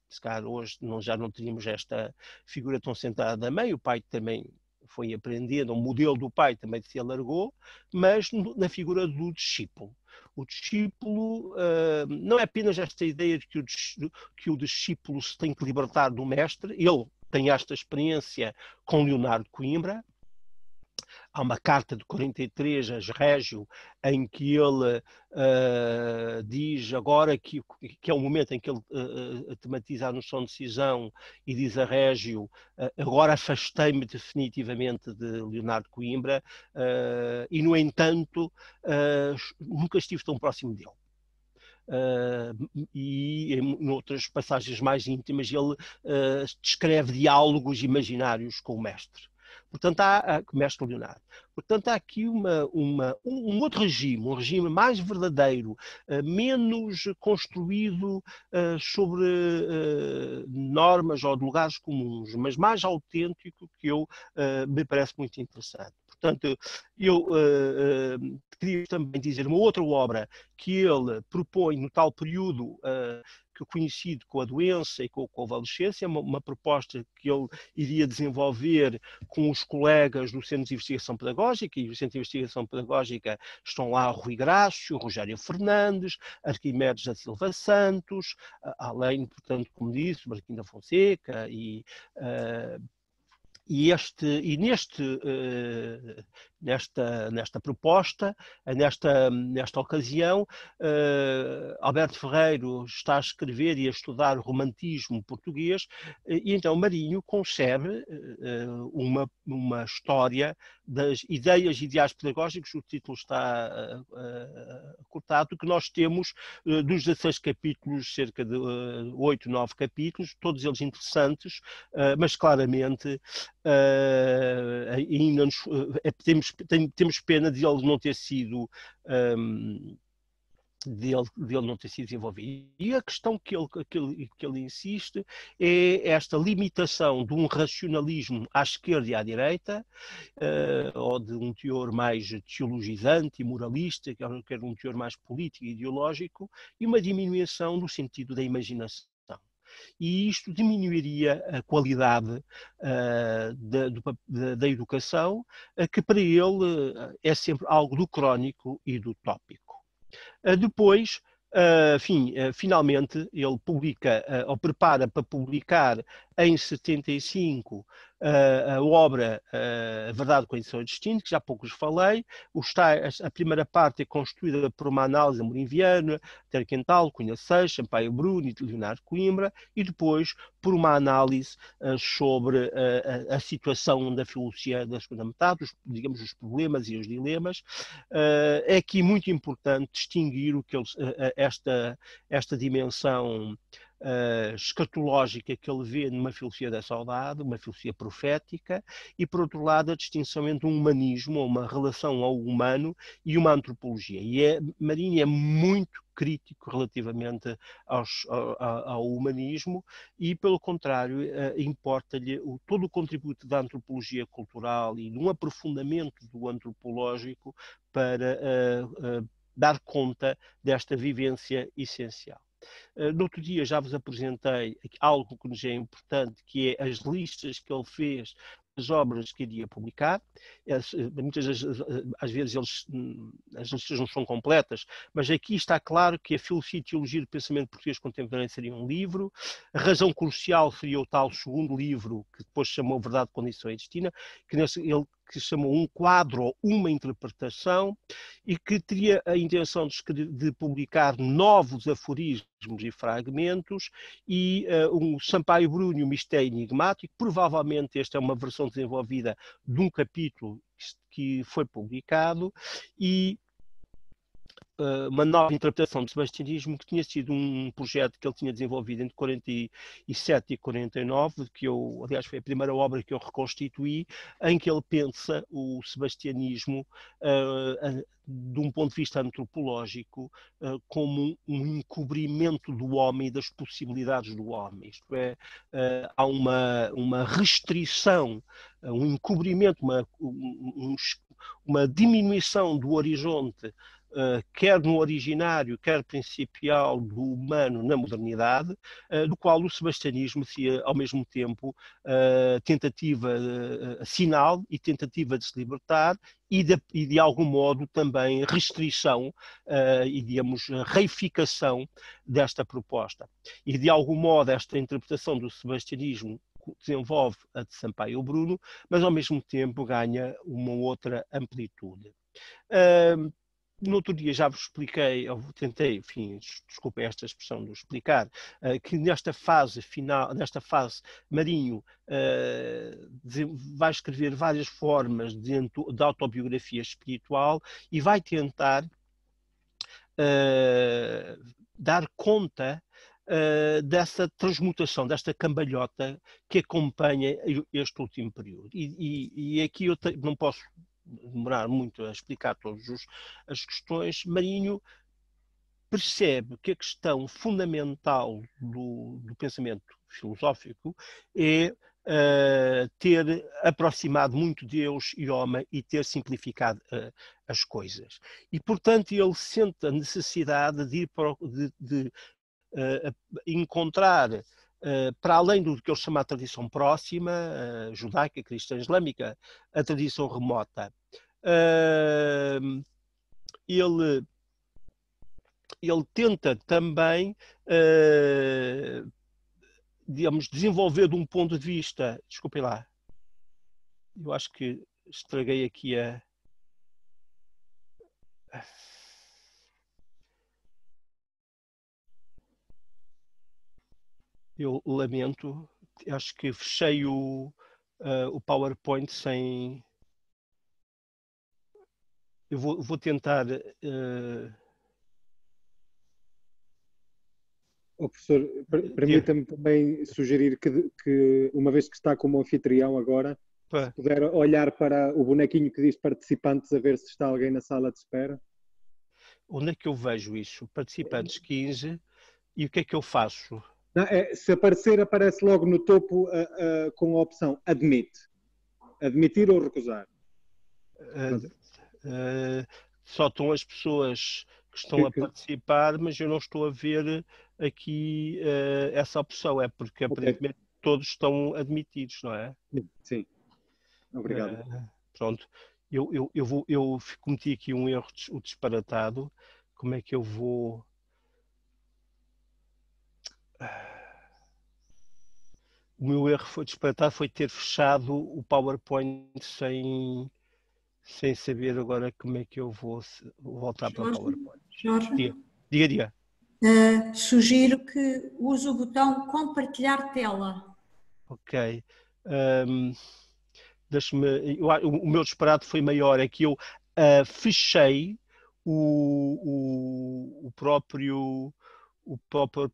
se calhar hoje já não teríamos esta figura tão centrada da mãe, o pai também foi aprendendo, o modelo do pai também se alargou, mas na figura do discípulo. O discípulo não é apenas esta ideia de que o discípulo se tem que libertar do mestre. Ele tem esta experiência com Leonardo Coimbra. Há uma carta de 43 a Régio, em que ele diz agora que é o momento em que ele tematiza a noção de decisão e diz a Régio, agora afastei-me definitivamente de Leonardo Coimbra, e no entanto nunca estive tão próximo dele. E em outras passagens mais íntimas ele descreve diálogos imaginários com o mestre. Portanto, mestre Leonardo. Portanto, há aqui um outro regime, um regime mais verdadeiro, menos construído sobre normas ou de lugares comuns, mas mais autêntico, que me parece muito interessante. Portanto, eu queria também dizer uma outra obra que ele propõe no tal período que eu conhecido com a doença e com a convalescência, uma proposta que ele iria desenvolver com os colegas do Centro de Investigação Pedagógica, e o Centro de Investigação Pedagógica estão lá Rui Grácio, Rogério Fernandes, Arquimedes da Silva Santos, além, portanto, como disse, Marquinhos da Fonseca nesta proposta. Nesta ocasião, Alberto Ferreiro está a escrever e a estudar o romantismo português, e então Marinho concebe uma história das ideias e ideais pedagógicos. O título está cortado, que nós temos dos 16 capítulos, cerca de 8, 9 capítulos, todos eles interessantes, mas claramente ainda temos pena de ele não ter sido dele não ter sido desenvolvido. E a questão que ele insiste é esta limitação de um racionalismo à esquerda e à direita, ou de um teor mais teologizante e moralista, que é um teor mais político e ideológico, e uma diminuição do sentido da imaginação. E isto diminuiria a qualidade da educação, que para ele é sempre algo do crónico e do tópico. Depois, finalmente, ele publica, ou prepara para publicar em 75 a obra A Verdade, Condição e Destino, que já há pouco vos falei. A primeira parte é constituída por uma análise amorindiana, Terquental, Cunha Seixas, Sampaio Bruno e Leonardo Coimbra, e depois por uma análise sobre a situação da filosofia da segunda metade, digamos, os problemas e os dilemas. É aqui muito importante distinguir esta dimensão escatológica que ele vê numa filosofia da saudade, uma filosofia profética, e por outro lado a distinção entre um humanismo, ou uma relação ao humano, e uma antropologia. E Marinho é muito crítico relativamente ao humanismo, e pelo contrário importa-lhe todo o contributo da antropologia cultural e de um aprofundamento do antropológico para dar conta desta vivência essencial. No outro dia já vos apresentei algo que nos é importante, que é as listas que ele fez das obras que iria publicar. Muitas às vezes as listas não são completas, mas aqui está claro que a Filosofia e Teologia do Pensamento Português Contemporâneo seria um livro, a Razão Crucial seria o tal segundo livro, que depois chamou Verdade, Condição e Destino, que chamou um quadro ou uma interpretação, e que teria a intenção de publicar novos aforismos e fragmentos, e um Sampaio Bruno, o Mistério Enigmático. Provavelmente esta é uma versão desenvolvida de um capítulo que foi publicado, e uma nova interpretação do sebastianismo, que tinha sido um projeto que ele tinha desenvolvido entre 47 e 49, aliás, foi a primeira obra que eu reconstituí, em que ele pensa o sebastianismo de um ponto de vista antropológico como um encobrimento do homem e das possibilidades do homem. Isto é, há uma restrição, um encobrimento, uma diminuição do horizonte, quer no originário, quer principial do humano na modernidade, do qual o sebastianismo seria ao mesmo tempo tentativa sinal e tentativa de se libertar, e de algum modo também restrição e, digamos, reificação desta proposta. E de algum modo esta interpretação do sebastianismo desenvolve a de Sampaio Bruno, mas ao mesmo tempo ganha uma outra amplitude. No outro dia já vos expliquei, eu tentei, enfim, desculpem esta expressão de explicar, que nesta fase final, Marinho vai escrever várias formas de autobiografia espiritual, e vai tentar dar conta dessa transmutação, desta cambalhota que acompanha este último período. E aqui eu não posso demorar muito a explicar todas as questões. Marinho percebe que a questão fundamental do pensamento filosófico é ter aproximado muito Deus e homem e ter simplificado as coisas. E, portanto, ele sente a necessidade de encontrar, para além do que ele chama a tradição próxima, judaica, cristã, islâmica, a tradição remota. Ele tenta também, digamos, desenvolver de um ponto de vista... Desculpem lá, eu acho que estraguei aqui Eu lamento, acho que fechei o PowerPoint sem... Eu vou tentar... Professor, permita-me também sugerir que, uma vez que está como anfitrião agora, se puder olhar para o bonequinho que diz participantes a ver se está alguém na sala de espera. Onde é que eu vejo isso? Participantes 15. E o que é que eu faço? Não, se aparecer, aparece logo no topo com a opção admite. Admitir ou recusar. Só estão as pessoas que estão a participar, mas eu não estou a ver aqui essa opção. É porque aparentemente todos estão admitidos, não é? Sim. Obrigado. Pronto. Eu cometi aqui um erro disparatado. Como é que eu vou... O meu erro foi disparatado, foi ter fechado o PowerPoint sem saber agora como é que eu vou voltar para o PowerPoint. Jorge? Diga. Sugiro que use o botão compartilhar tela. Ok. Deixe-me... O meu disparate foi maior, é que eu fechei o próprio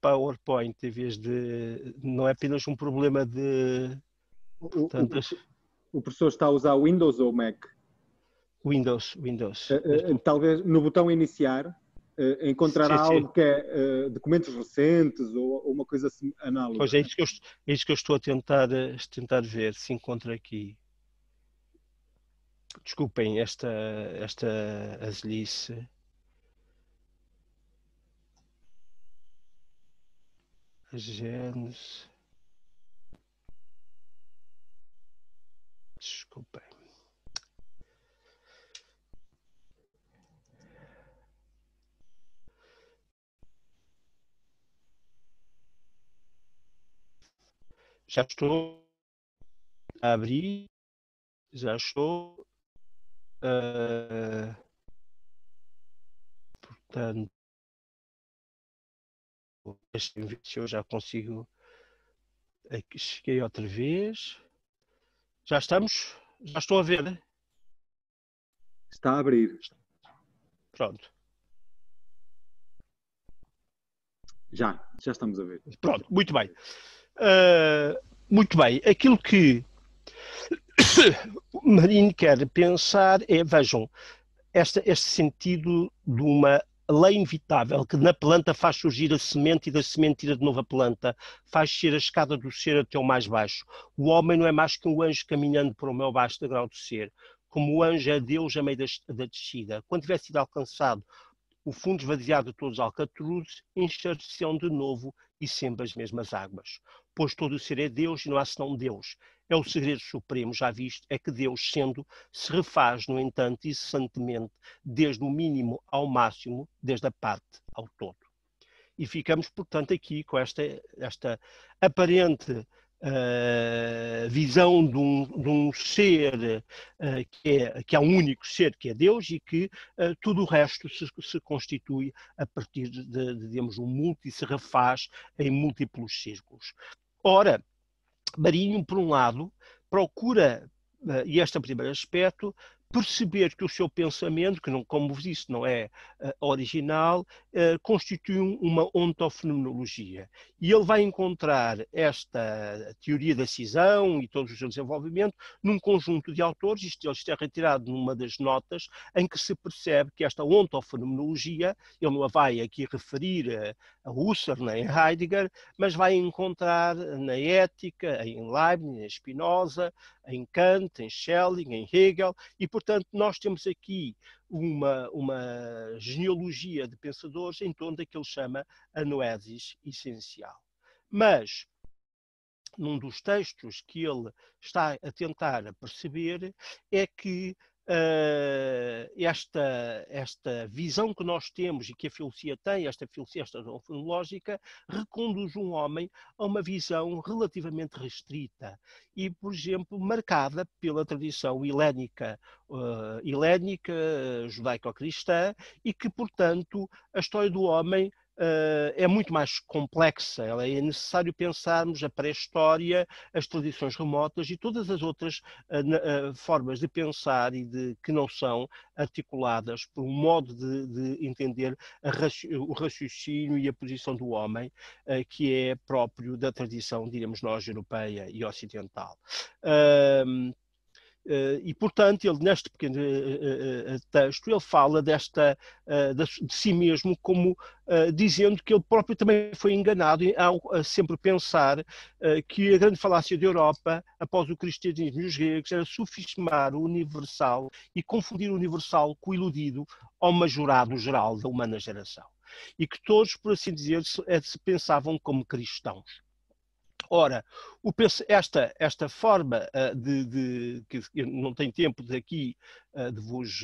PowerPoint, em vez de... Não é apenas um problema de... Portanto, o professor está a usar Windows ou Mac? Windows. Talvez no botão iniciar encontrará sim. algo que é documentos recentes ou uma coisa assim análoga. Pois é isso que eu estou a tentar ver se encontro aqui. Desculpem esta aslice. A Gênesis. Desculpem. Já estou a abrir. Já estou. Portanto, deixem ver se eu já consigo. Aqui, cheguei outra vez. Já estamos? Já estão a ver? Está a abrir. Pronto. Já estamos a ver. Pronto, muito bem. Muito bem. Aquilo que o Marinho quer pensar é, vejam, este sentido de uma lei inevitável que na planta faz surgir a semente e da semente tira de novo a planta, faz ser a escada do ser até o mais baixo. O homem não é mais que um anjo caminhando para o meu baixo degrau do ser. Como o anjo é Deus a meio da descida. Quando tiver sido alcançado o fundo esvaziado de todos os alcatruzes, encher-se-ão de novo e sempre as mesmas águas. Pois todo o ser é Deus e não há senão Deus. É o segredo supremo, já visto, é que Deus, sendo, se refaz, no entanto, incessantemente, desde o mínimo ao máximo, desde a parte ao todo. E ficamos, portanto, aqui com esta aparente visão de um ser que é um único ser, que é Deus, e que tudo o resto se constitui a partir digamos, um multi e se refaz em múltiplos círculos. Ora, Marinho, por um lado, procura, e este é o primeiro aspecto, perceber que o seu pensamento, que não, como vos disse, não é original, constitui uma ontofenomenologia. E ele vai encontrar esta teoria da cisão e todo o seu desenvolvimento num conjunto de autores, isto é retirado numa das notas, em que se percebe que esta ontofenomenologia, ele não a vai aqui referir a Husserl nem a Heidegger, mas vai encontrar na Ética, em Leibniz, em Spinoza, em Kant, em Schelling, em Hegel, e, portanto, nós temos aqui uma genealogia de pensadores em torno daquilo que ele chama a noesis essencial. Mas, num dos textos que ele está a tentar perceber, é que esta visão que nós temos e que a filosofia tem, esta visão fenomenológica, reconduz um homem a uma visão relativamente restrita e, por exemplo, marcada pela tradição helénica, judaico-cristã, e que, portanto, a história do homem é muito mais complexa. É necessário pensarmos a pré-história, as tradições remotas e todas as outras formas de pensar e que não são articuladas por um modo de entender o raciocínio e a posição do homem, que é próprio da tradição, diremos nós, europeia e ocidental. E, portanto, ele neste pequeno texto, ele fala de si mesmo como dizendo que ele próprio também foi enganado ao sempre pensar que a grande falácia da Europa, após o cristianismo e os gregos, era sofismar o universal e confundir o universal com o iludido ao majorado geral da humana geração. E que todos, por assim dizer, se pensavam como cristãos. Ora, esta forma que eu não tenho tempo de aqui de vos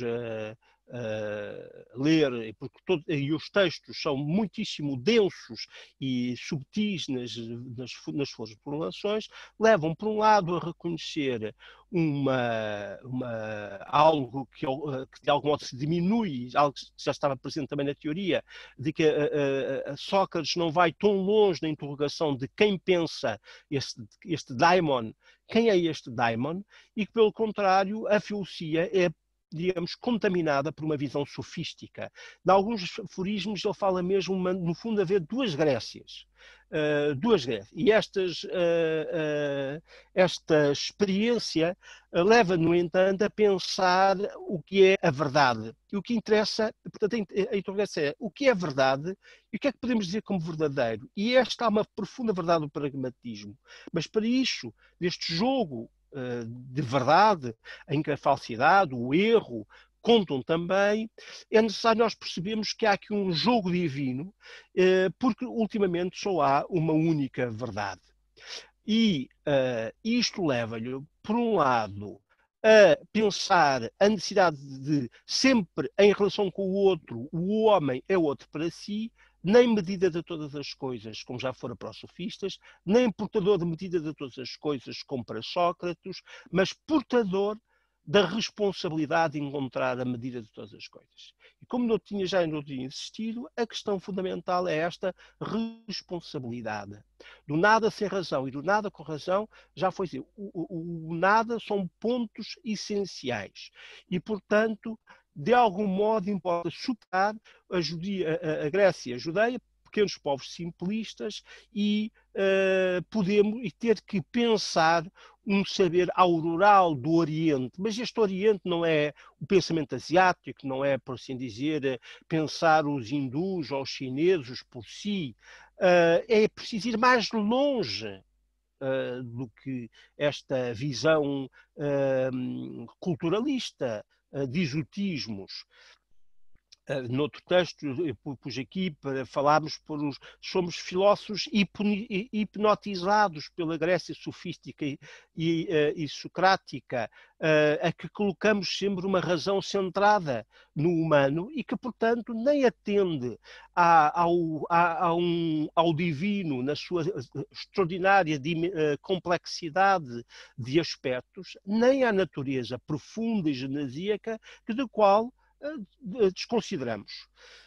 ler, porque e os textos são muitíssimo densos e subtis nas suas formulações, levam, por um lado, a reconhecer algo que de algum modo se diminui, algo que já estava presente também na teoria, de que Sócrates não vai tão longe na interrogação de quem pensa este daimon, quem é este daimon, e que, pelo contrário, a filosofia é, digamos, contaminada por uma visão sofística. Em alguns aforismos ele fala mesmo, no fundo, haver duas Grécias. E esta experiência leva, no entanto, a pensar o que é a verdade. E o que interessa, portanto, a interrogação é o que é verdade e o que é que podemos dizer como verdadeiro. E esta é uma profunda verdade do pragmatismo. Mas para isso, deste jogo de verdade, em que a falsidade, o erro, contam também, é necessário nós percebermos que há aqui um jogo divino, porque ultimamente só há uma única verdade. E isto leva-lhe, por um lado, a pensar a necessidade de sempre, em relação com o outro, o homem é outro para si, nem medida de todas as coisas, como já fora para os sofistas, nem portador de medida de todas as coisas, como para Sócrates, mas portador da responsabilidade de encontrar a medida de todas as coisas. E como não tinha insistido, a questão fundamental é esta responsabilidade. Do nada sem razão e do nada com razão, já foi dizer, o nada são pontos essenciais. E, portanto, de algum modo importa superar a Grécia judeia, pequenos povos simplistas, e podemos ter que pensar um saber auroral do Oriente. Mas este Oriente não é o pensamento asiático, não é, por assim dizer, pensar os hindus ou os chineses por si. É preciso ir mais longe do que esta visão culturalista de exotismos. Noutro texto, eu pus aqui para falarmos somos filósofos hipnotizados pela Grécia sofística e socrática, a que colocamos sempre uma razão centrada no humano e que, portanto, nem atende ao divino na sua extraordinária complexidade de aspectos, nem à natureza profunda e genesíaca de qual desconsideramos.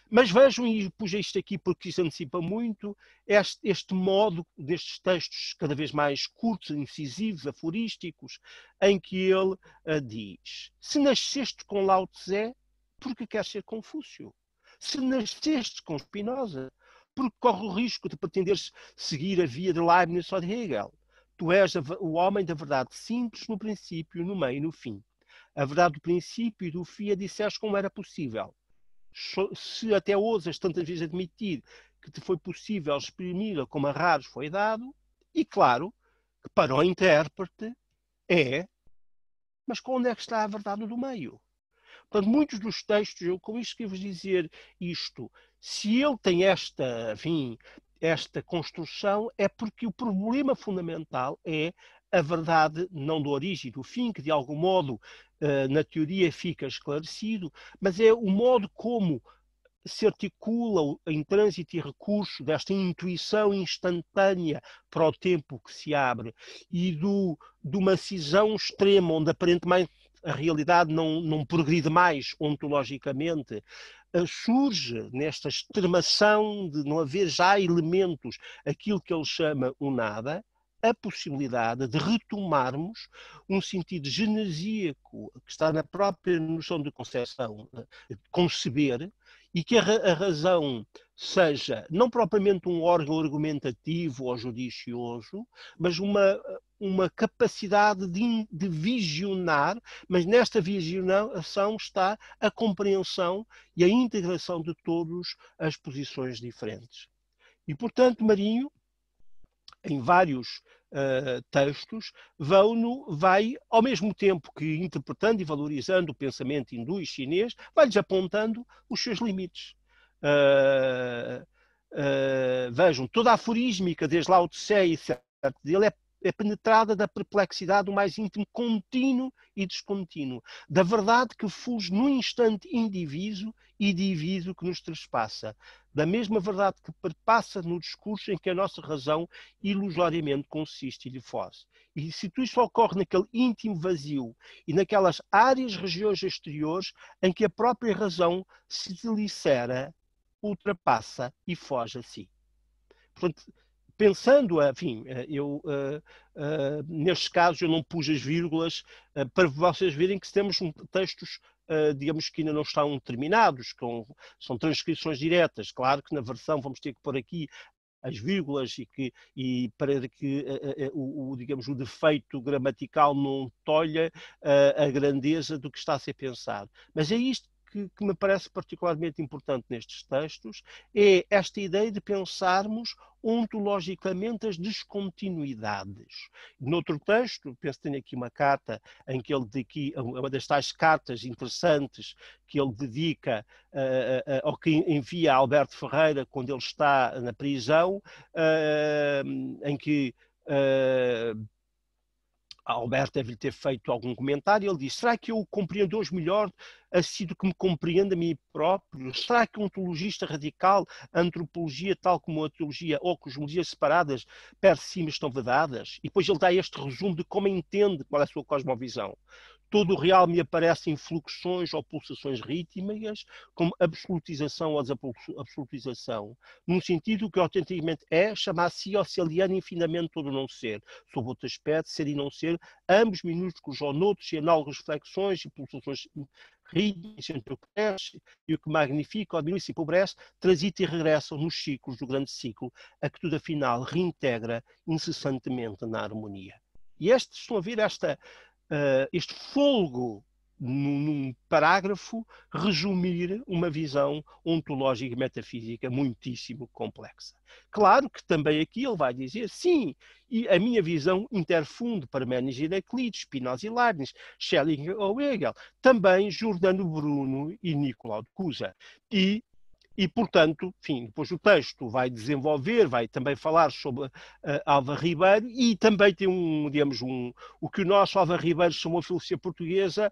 Mas vejam, e pus isto aqui porque isso antecipa muito, este modo destes textos cada vez mais curtos, incisivos, aforísticos, em que ele diz: se nasceste com Lao Tse, porque queres ser Confúcio? Se nasceste com Spinoza, porque corre o risco de pretenderes seguir a via de Leibniz ou de Hegel. Tu és o homem da verdade simples no princípio, no meio e no fim. A verdade do princípio e do fim a disseste como era possível. Se até ousas tantas vezes admitir que te foi possível exprimir-a como a raros foi dado, e claro, que para o intérprete mas onde é que está a verdade do meio? Portanto, muitos dos textos, eu com isto quero vos dizer isto, se ele tem esta construção, é porque o problema fundamental é a verdade não da origem, do fim, que de algum modo na teoria fica esclarecido, mas é o modo como se articula em trânsito e recurso desta intuição instantânea para o tempo que se abre e de uma cisão extrema, onde aparentemente a realidade não progride mais ontologicamente, surge nesta extremação de não haver já elementos, aquilo que ele chama o nada, a possibilidade de retomarmos um sentido genesíaco que está na própria noção de concepção, de conceber, e que a razão seja não propriamente um órgão argumentativo ou judicioso, mas uma capacidade de visionar, mas nesta visionação está a compreensão e a integração de todas as posições diferentes. E, portanto, Marinho, em vários textos, vai, ao mesmo tempo que interpretando e valorizando o pensamento hindu e chinês, vai-lhes apontando os seus limites. Vejam, toda a aforísmica, desde Lao Tse e certo dele, é penetrada da perplexidade do mais íntimo contínuo e descontínuo, da verdade que fulge num instante indiviso e diviso que nos trespassa, da mesma verdade que perpassa no discurso em que a nossa razão ilusoriamente consiste e lhe foge. E se tudo isso ocorre naquele íntimo vazio e naquelas áreas, regiões exteriores em que a própria razão se delicera, ultrapassa e foge a si. Portanto, pensando, enfim, nestes casos eu não pus as vírgulas para vocês verem que temos textos, digamos que ainda não estão terminados, são transcrições diretas. Claro que na versão vamos ter que pôr aqui as vírgulas e para que digamos, o defeito gramatical não tolha a grandeza do que está a ser pensado. Mas é isto que me parece particularmente importante nestes textos, é esta ideia de pensarmos ontologicamente as descontinuidades. Noutro texto, penso que tenho aqui uma carta em que ele dedica, uma das tais cartas interessantes que ele dedica ou que envia a Alberto Ferreira quando ele está na prisão, em que Alberto deve-lhe ter feito algum comentário. Ele diz: será que eu compreendo hoje melhor assim do que me compreendo a mim próprio? Será que um ontologista radical, a antropologia tal como a teologia ou cosmologia separadas per si estão vedadas? E depois ele dá este resumo de como entende qual é a sua cosmovisão. Todo o real me aparece em fluxões ou pulsações rítmicas, como absolutização ou desabsolutização, num sentido que autenticamente chamar-se ou se aliena infinamente todo o não ser, sob outro aspecto, ser e não ser, ambos minúsculos ou noutros e análogos reflexões e pulsações rítmicas entre o que cresce e o que magnifica ou diminui-se e empobrece, transita e regressam nos ciclos do grande ciclo, a que tudo afinal reintegra incessantemente na harmonia. E estão a ver este fôlego num parágrafo resumir uma visão ontológica e metafísica muitíssimo complexa. Claro que também aqui ele vai dizer, sim, e a minha visão interfunde Parménides e Heraclides, Spinoza e Leibniz, Schelling ou Hegel, também Giordano Bruno e Nicolau de Cusa. E, portanto, enfim, depois o texto vai desenvolver, vai também falar sobre Álvaro Ribeiro e também tem o que o nosso Álvaro Ribeiro chamou a filosofia portuguesa,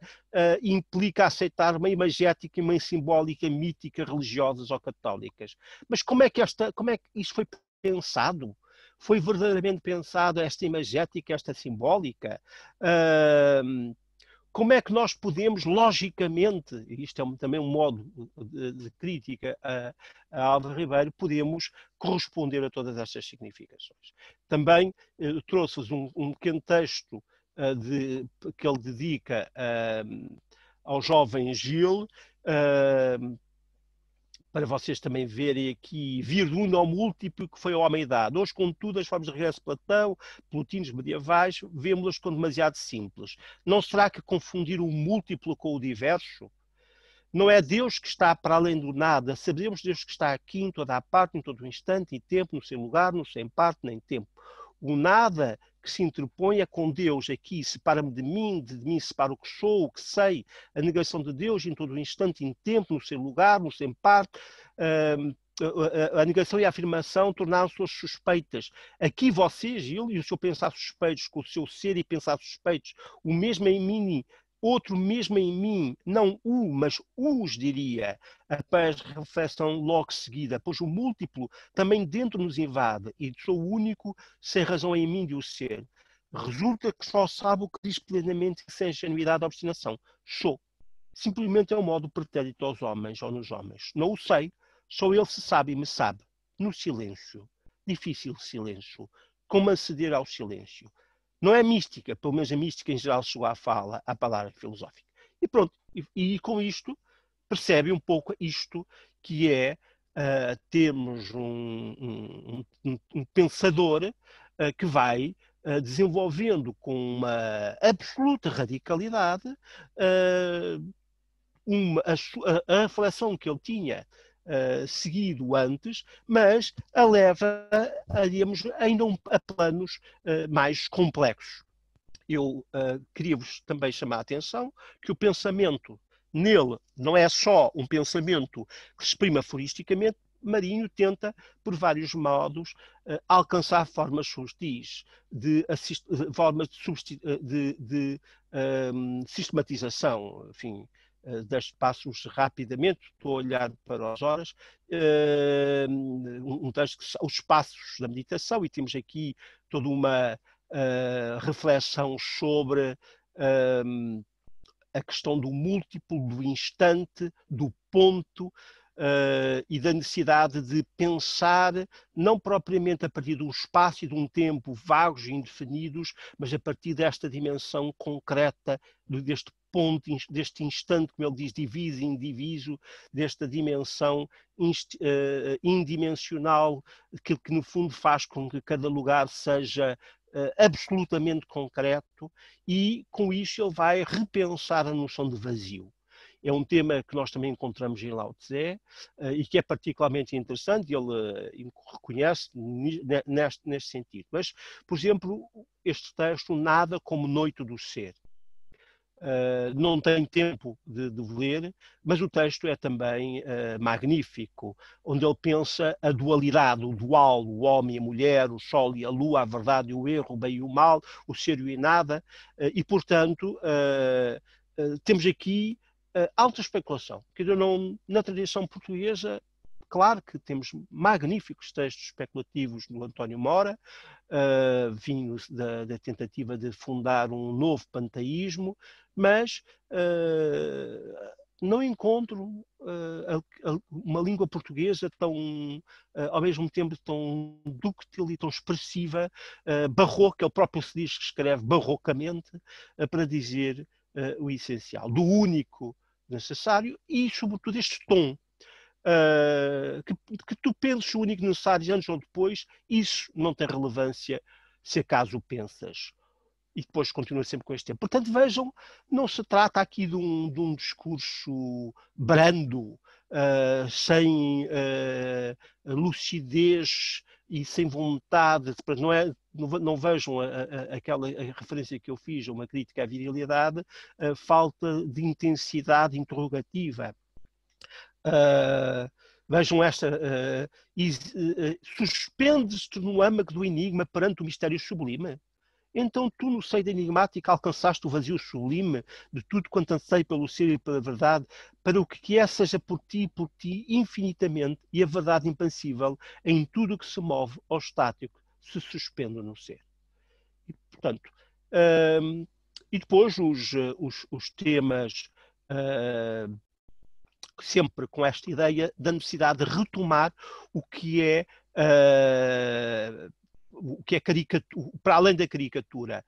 implica aceitar uma imagética e uma simbólica mítica religiosas ou católicas. Mas como é que isso foi pensado? Foi verdadeiramente pensado esta imagética, esta simbólica? Como é que nós podemos, logicamente, e isto é também um modo de crítica a Álvaro Ribeiro, podemos corresponder a todas estas significações. Também trouxe-vos um pequeno texto que ele dedica ao jovem Gil, para vocês também verem aqui, vir do uno ao múltiplo que foi a humanidade. Hoje, contudo, as formas de regresso de Platão, plutinos medievais, vemos-las como demasiado simples. Não será que confundir o múltiplo com o diverso? Não é Deus que está para além do nada, sabemos Deus que está aqui em toda a parte, em todo o instante e tempo, no seu lugar, no sem parte nem tempo. O nada que se interpõe é com Deus aqui, separa-me de mim separa o que sou, o que sei, a negação de Deus em todo o instante, em tempo, no seu lugar, no sem parte, a negação e a afirmação tornaram-se suspeitas. Aqui vocês, ele e o seu pensar suspeitos, com o seu ser e pensar suspeitos, o mesmo em mim, outro mesmo em mim, não o, mas os, diria, após reflexão logo seguida, pois o múltiplo também dentro nos invade, e sou o único sem razão em mim de o ser. Resulta que só sabe o que diz plenamente e sem ingenuidade ou obstinação. Sou. Simplesmente é um modo pretérito aos homens ou nos homens. Não o sei. Só ele se sabe e me sabe. No silêncio. Difícil silêncio. Como aceder ao silêncio. Não é mística, pelo menos a mística em geral chegou à palavra filosófica. E pronto. E com isto percebe um pouco isto que é termos um pensador que vai desenvolvendo com uma absoluta radicalidade a reflexão que ele tinha seguido antes, mas a leva digamos, ainda a planos mais complexos. Eu queria-vos também chamar a atenção que o pensamento nele não é só um pensamento que se exprime aforisticamente. Marinho tenta, por vários modos, alcançar formas sutis de sistematização. Enfim, deixo passos rapidamente, estou a olhar para as horas, um texto que são os passos da meditação, e temos aqui toda uma reflexão sobre a questão do múltiplo, do instante, do ponto, e da necessidade de pensar não propriamente a partir de um espaço e de um tempo vagos e indefinidos, mas a partir desta dimensão concreta, deste ponto, deste instante, como ele diz, diviso e indiviso, desta dimensão indimensional, que no fundo faz com que cada lugar seja absolutamente concreto, e com isso ele vai repensar a noção de vazio. É um tema que nós também encontramos em Lao Tse e que é particularmente interessante, ele reconhece neste sentido. Mas, por exemplo, este texto, Nada como Noite do Ser. Não tenho tempo de ler, mas o texto é também magnífico, onde ele pensa a dualidade, o dual, o homem e a mulher, o sol e a lua, a verdade e o erro, o bem e o mal, o ser e o nada, e, portanto, temos aqui alta especulação. Quer dizer, na tradição portuguesa, claro que temos magníficos textos especulativos do António Mora, vindos da tentativa de fundar um novo panteísmo, mas não encontro uma língua portuguesa tão, ao mesmo tempo, tão dúctil e tão expressiva, barroca. Ele próprio se diz que escreve barrocamente, para dizer o essencial, do único necessário e, sobretudo, este tom. Que tu penses o único necessário antes ou depois, isso não tem relevância se acaso o pensas. E depois continua sempre com este tempo. Portanto, vejam, não se trata aqui de um discurso brando, sem lucidez e sem vontade. Não vejam aquela referência que eu fiz a uma crítica à virilidade, falta de intensidade interrogativa. Vejam esta, suspendes-te no âmago do enigma perante o mistério sublime. Então tu, no seio da enigmática, alcançaste o vazio sublime de tudo quanto anseio pelo ser e pela verdade, para o que é seja por ti infinitamente, e a verdade impassível em tudo o que se move ou estático se suspende no ser. E, portanto, e depois os temas sempre com esta ideia da necessidade de retomar o que é caricatura, para além da caricatura.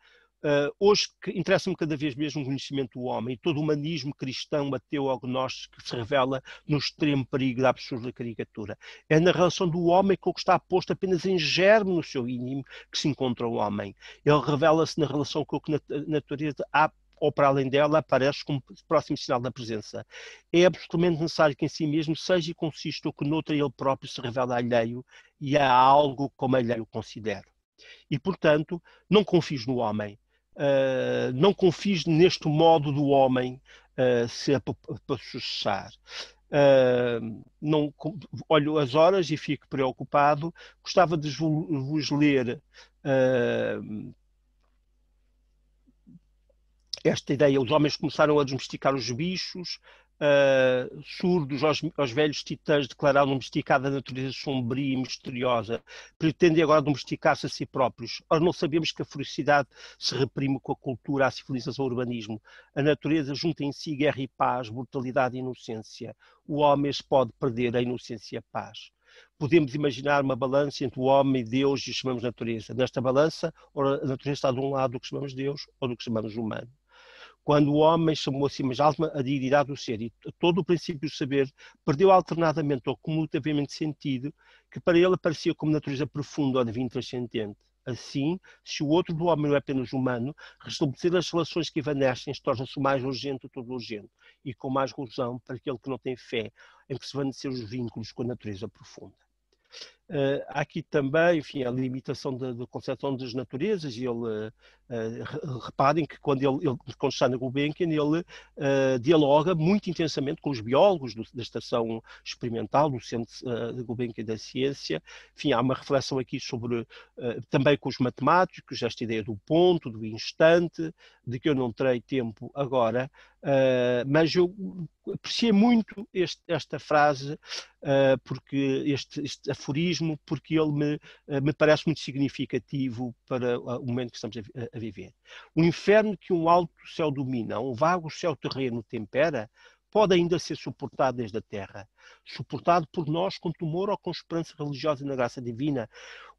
Hoje interessa-me cada vez mais o conhecimento do homem, e todo o humanismo cristão, ateu, agnóstico, que se revela no extremo perigo da absurda caricatura. É na relação do homem com o que está posto apenas em germe no seu íntimo que se encontra o homem. Ele revela-se na relação com o que na natureza há, ou para além dela, aparece como próximo sinal da presença. É absolutamente necessário que em si mesmo seja e consista o que noutra ele próprio se revela alheio, e há algo como alheio considero. E, portanto, não confies no homem. Não confies neste modo do homem se processar. Não, olho as horas e fico preocupado. Gostava de vos ler esta ideia. Os homens começaram a domesticar os bichos, surdos aos velhos titãs declararam domesticada a natureza sombria e misteriosa, pretendem agora domesticar-se a si próprios. Ora, não sabemos que a ferocidade se reprime com a cultura, a civilização, o urbanismo. A natureza junta em si guerra e paz, brutalidade e inocência. O homem se pode perder a inocência e a paz. Podemos imaginar uma balança entre o homem e Deus e o que chamamos natureza. Nesta balança, ora, a natureza está de um lado do que chamamos Deus ou do que chamamos humano. Quando o homem chamou a si mais alta a dignidade do ser e todo o princípio do saber perdeu alternadamente ou cumulativamente sentido, que para ele aparecia como natureza profunda ou divino transcendente. Assim, se o outro do homem não é apenas humano, restabelecer as relações que evanescem torna-se o mais urgente de todo urgente, e com mais razão para aquele que não tem fé em que se vanecer os vínculos com a natureza profunda. Há aqui também, enfim, a limitação da concepção das naturezas, e ele, reparem que quando está na Gulbenkian, ele dialoga muito intensamente com os biólogos da Estação Experimental, do Centro de Gulbenkian da Ciência. Enfim, há uma reflexão aqui sobre, também com os matemáticos, esta ideia do ponto, do instante, de que eu não terei tempo agora, mas eu apreciei muito esta frase, porque este aforismo, porque ele me parece muito significativo para o momento que estamos a viver. O inferno que um alto céu domina, um vago céu terreno tempera, pode ainda ser suportado desde a terra, suportado por nós com temor ou com esperança religiosa na graça divina,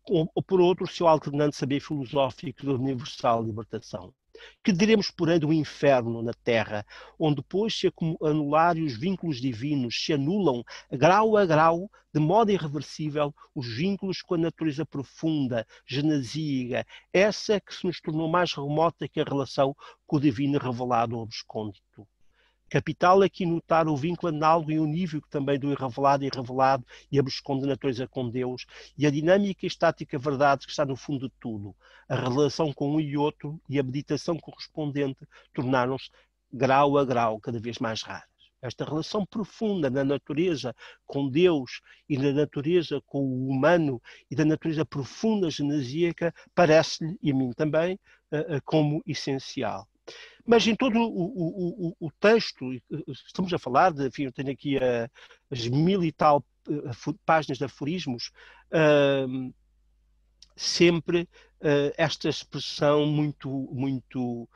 ou por outro, seu alternante saber filosófico da universal libertação. Que diremos, porém, do inferno na terra, onde depois se anularem os vínculos divinos, se anulam, grau a grau, de modo irreversível, os vínculos com a natureza profunda, genasiga, essa que se nos tornou mais remota que a relação com o divino revelado ou abscôndito. Capital aqui notar o vínculo análogo e unívoco também do irrevelado e absconde a natureza com Deus, e a dinâmica e estática verdade que está no fundo de tudo. A relação com um e outro e a meditação correspondente tornaram-se, grau a grau, cada vez mais raras. Esta relação profunda da natureza com Deus e da natureza com o humano e da natureza profunda genasíaca parece-lhe, e a mim também, como essencial. Mas em todo o texto, estamos a falar de, enfim, eu tenho aqui as 1000 e tal páginas de aforismos, sempre esta expressão muito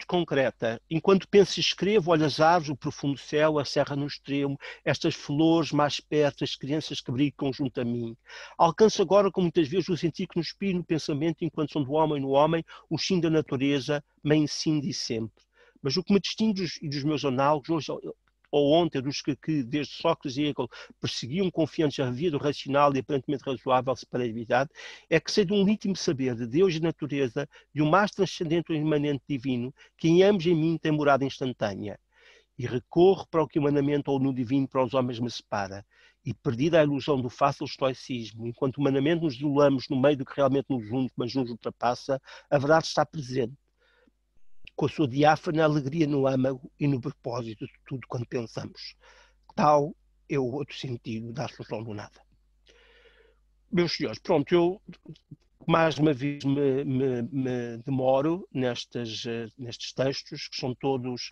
concreta. Enquanto penso e escrevo, olho as aves, o profundo céu, a serra no extremo, estas flores mais perto, as crianças que brincam junto a mim. Alcanço agora, como muitas vezes, o sentir que no espírito, no pensamento, enquanto são do homem no homem, o sim da natureza me incide sempre. Mas o que me distingue dos meus análogos, hoje ou ontem, dos que desde Sócrates e Hegel perseguiam confiantes a via do racional e aparentemente razoável separatividade, é que sei de um íntimo saber de Deus e natureza, de um mais transcendente ou imanente divino, que em ambos em mim tem morada instantânea. E recorro para o que humanamente ou no divino para os homens me separa. E perdida a ilusão do fácil estoicismo, enquanto humanamente nos isolamos no meio do que realmente nos une, mas nos ultrapassa, a verdade está presente, com a sua diáfana alegria no âmago e no propósito de tudo quando pensamos. Tal é o outro sentido da solução do nada. Meus senhores, pronto, eu mais uma vez me demoro nestes textos, que são todos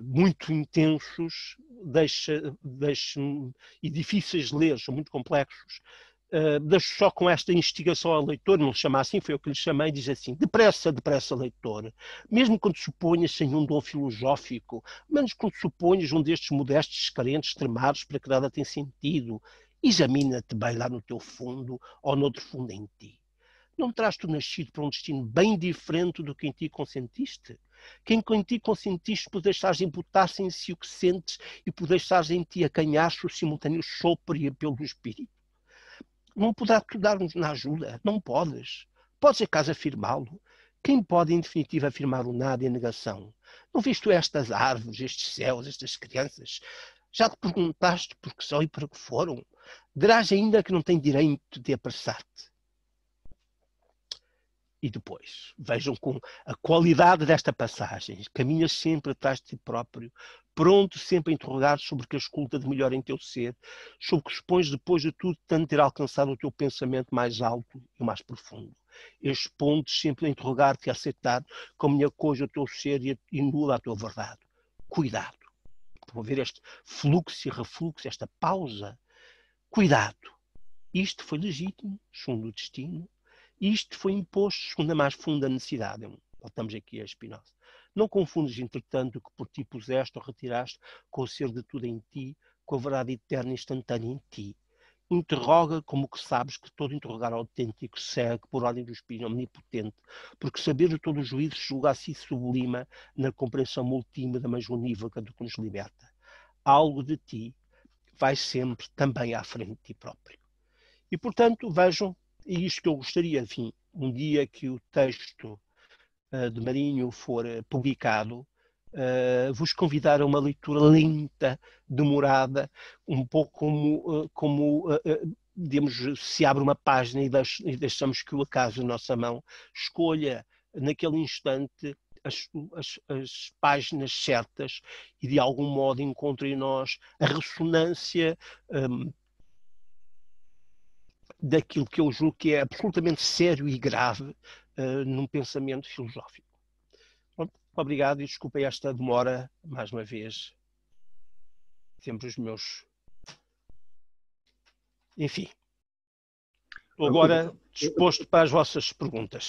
muito intensos, e difíceis de ler, são muito complexos. Deixo só com esta instigação ao leitor, não se chama assim, foi o que lhe chamei, diz assim: depressa, depressa, leitor, mesmo quando suponhas sem um dom filosófico, menos quando suponhas um destes modestos carentes extremados para que nada tem sentido, examina-te bem lá no teu fundo ou noutro fundo em ti. Não terás tu nascido para um destino bem diferente do que em ti consentiste? Quem em ti consentiste por deixares imputar-se em si o que sentes e por deixares em ti acanhar-se o simultâneo sopro e apelo do espírito? Não poderá tu dar-nos na ajuda? Não podes. Podes acaso afirmá-lo? Quem pode, em definitiva, afirmar o nada em negação? Não viste tu estas árvores, estes céus, estas crianças? Já te perguntaste por que são e para que foram? Dirás ainda que não tem direito de apressar-te. E depois, vejam com a qualidade desta passagem. Caminhas sempre atrás de ti próprio, pronto sempre a interrogar sobre o que escuta de melhor em teu ser, sobre o que expões depois de tudo, tanto ter alcançado o teu pensamento mais alto e mais profundo. Expondes sempre a interrogar-te e a aceitar como minha coisa o teu ser e nula a tua verdade. Cuidado. Promover este fluxo e refluxo, esta pausa. Cuidado. Isto foi legítimo, segundo o destino. Isto foi imposto segundo a mais funda necessidade. Voltamos aqui a Spinoza. Não confundes, entretanto, o que por ti puseste ou retiraste com o ser de tudo em ti, com a verdade eterna e instantânea em ti. Interroga como que sabes que todo interrogar autêntico segue por ordem do Espírito omnipotente, porque saber de todo o juízo julga a si sublima na compreensão ultima, mas unívoca do que nos liberta. Algo de ti vai sempre também à frente de ti próprio. E, portanto, vejam, e isto que eu gostaria, enfim, um dia que o texto de Marinho for publicado, vos convidar a uma leitura lenta, demorada, um pouco como digamos, se abre uma página e deixamos que o acaso na nossa mão escolha naquele instante as páginas certas e de algum modo encontre em nós a ressonância daquilo que eu julgo que é absolutamente sério e grave num pensamento filosófico. Obrigado e desculpem esta demora, mais uma vez. Sempre os meus... Enfim. Estou agora disposto para as vossas perguntas.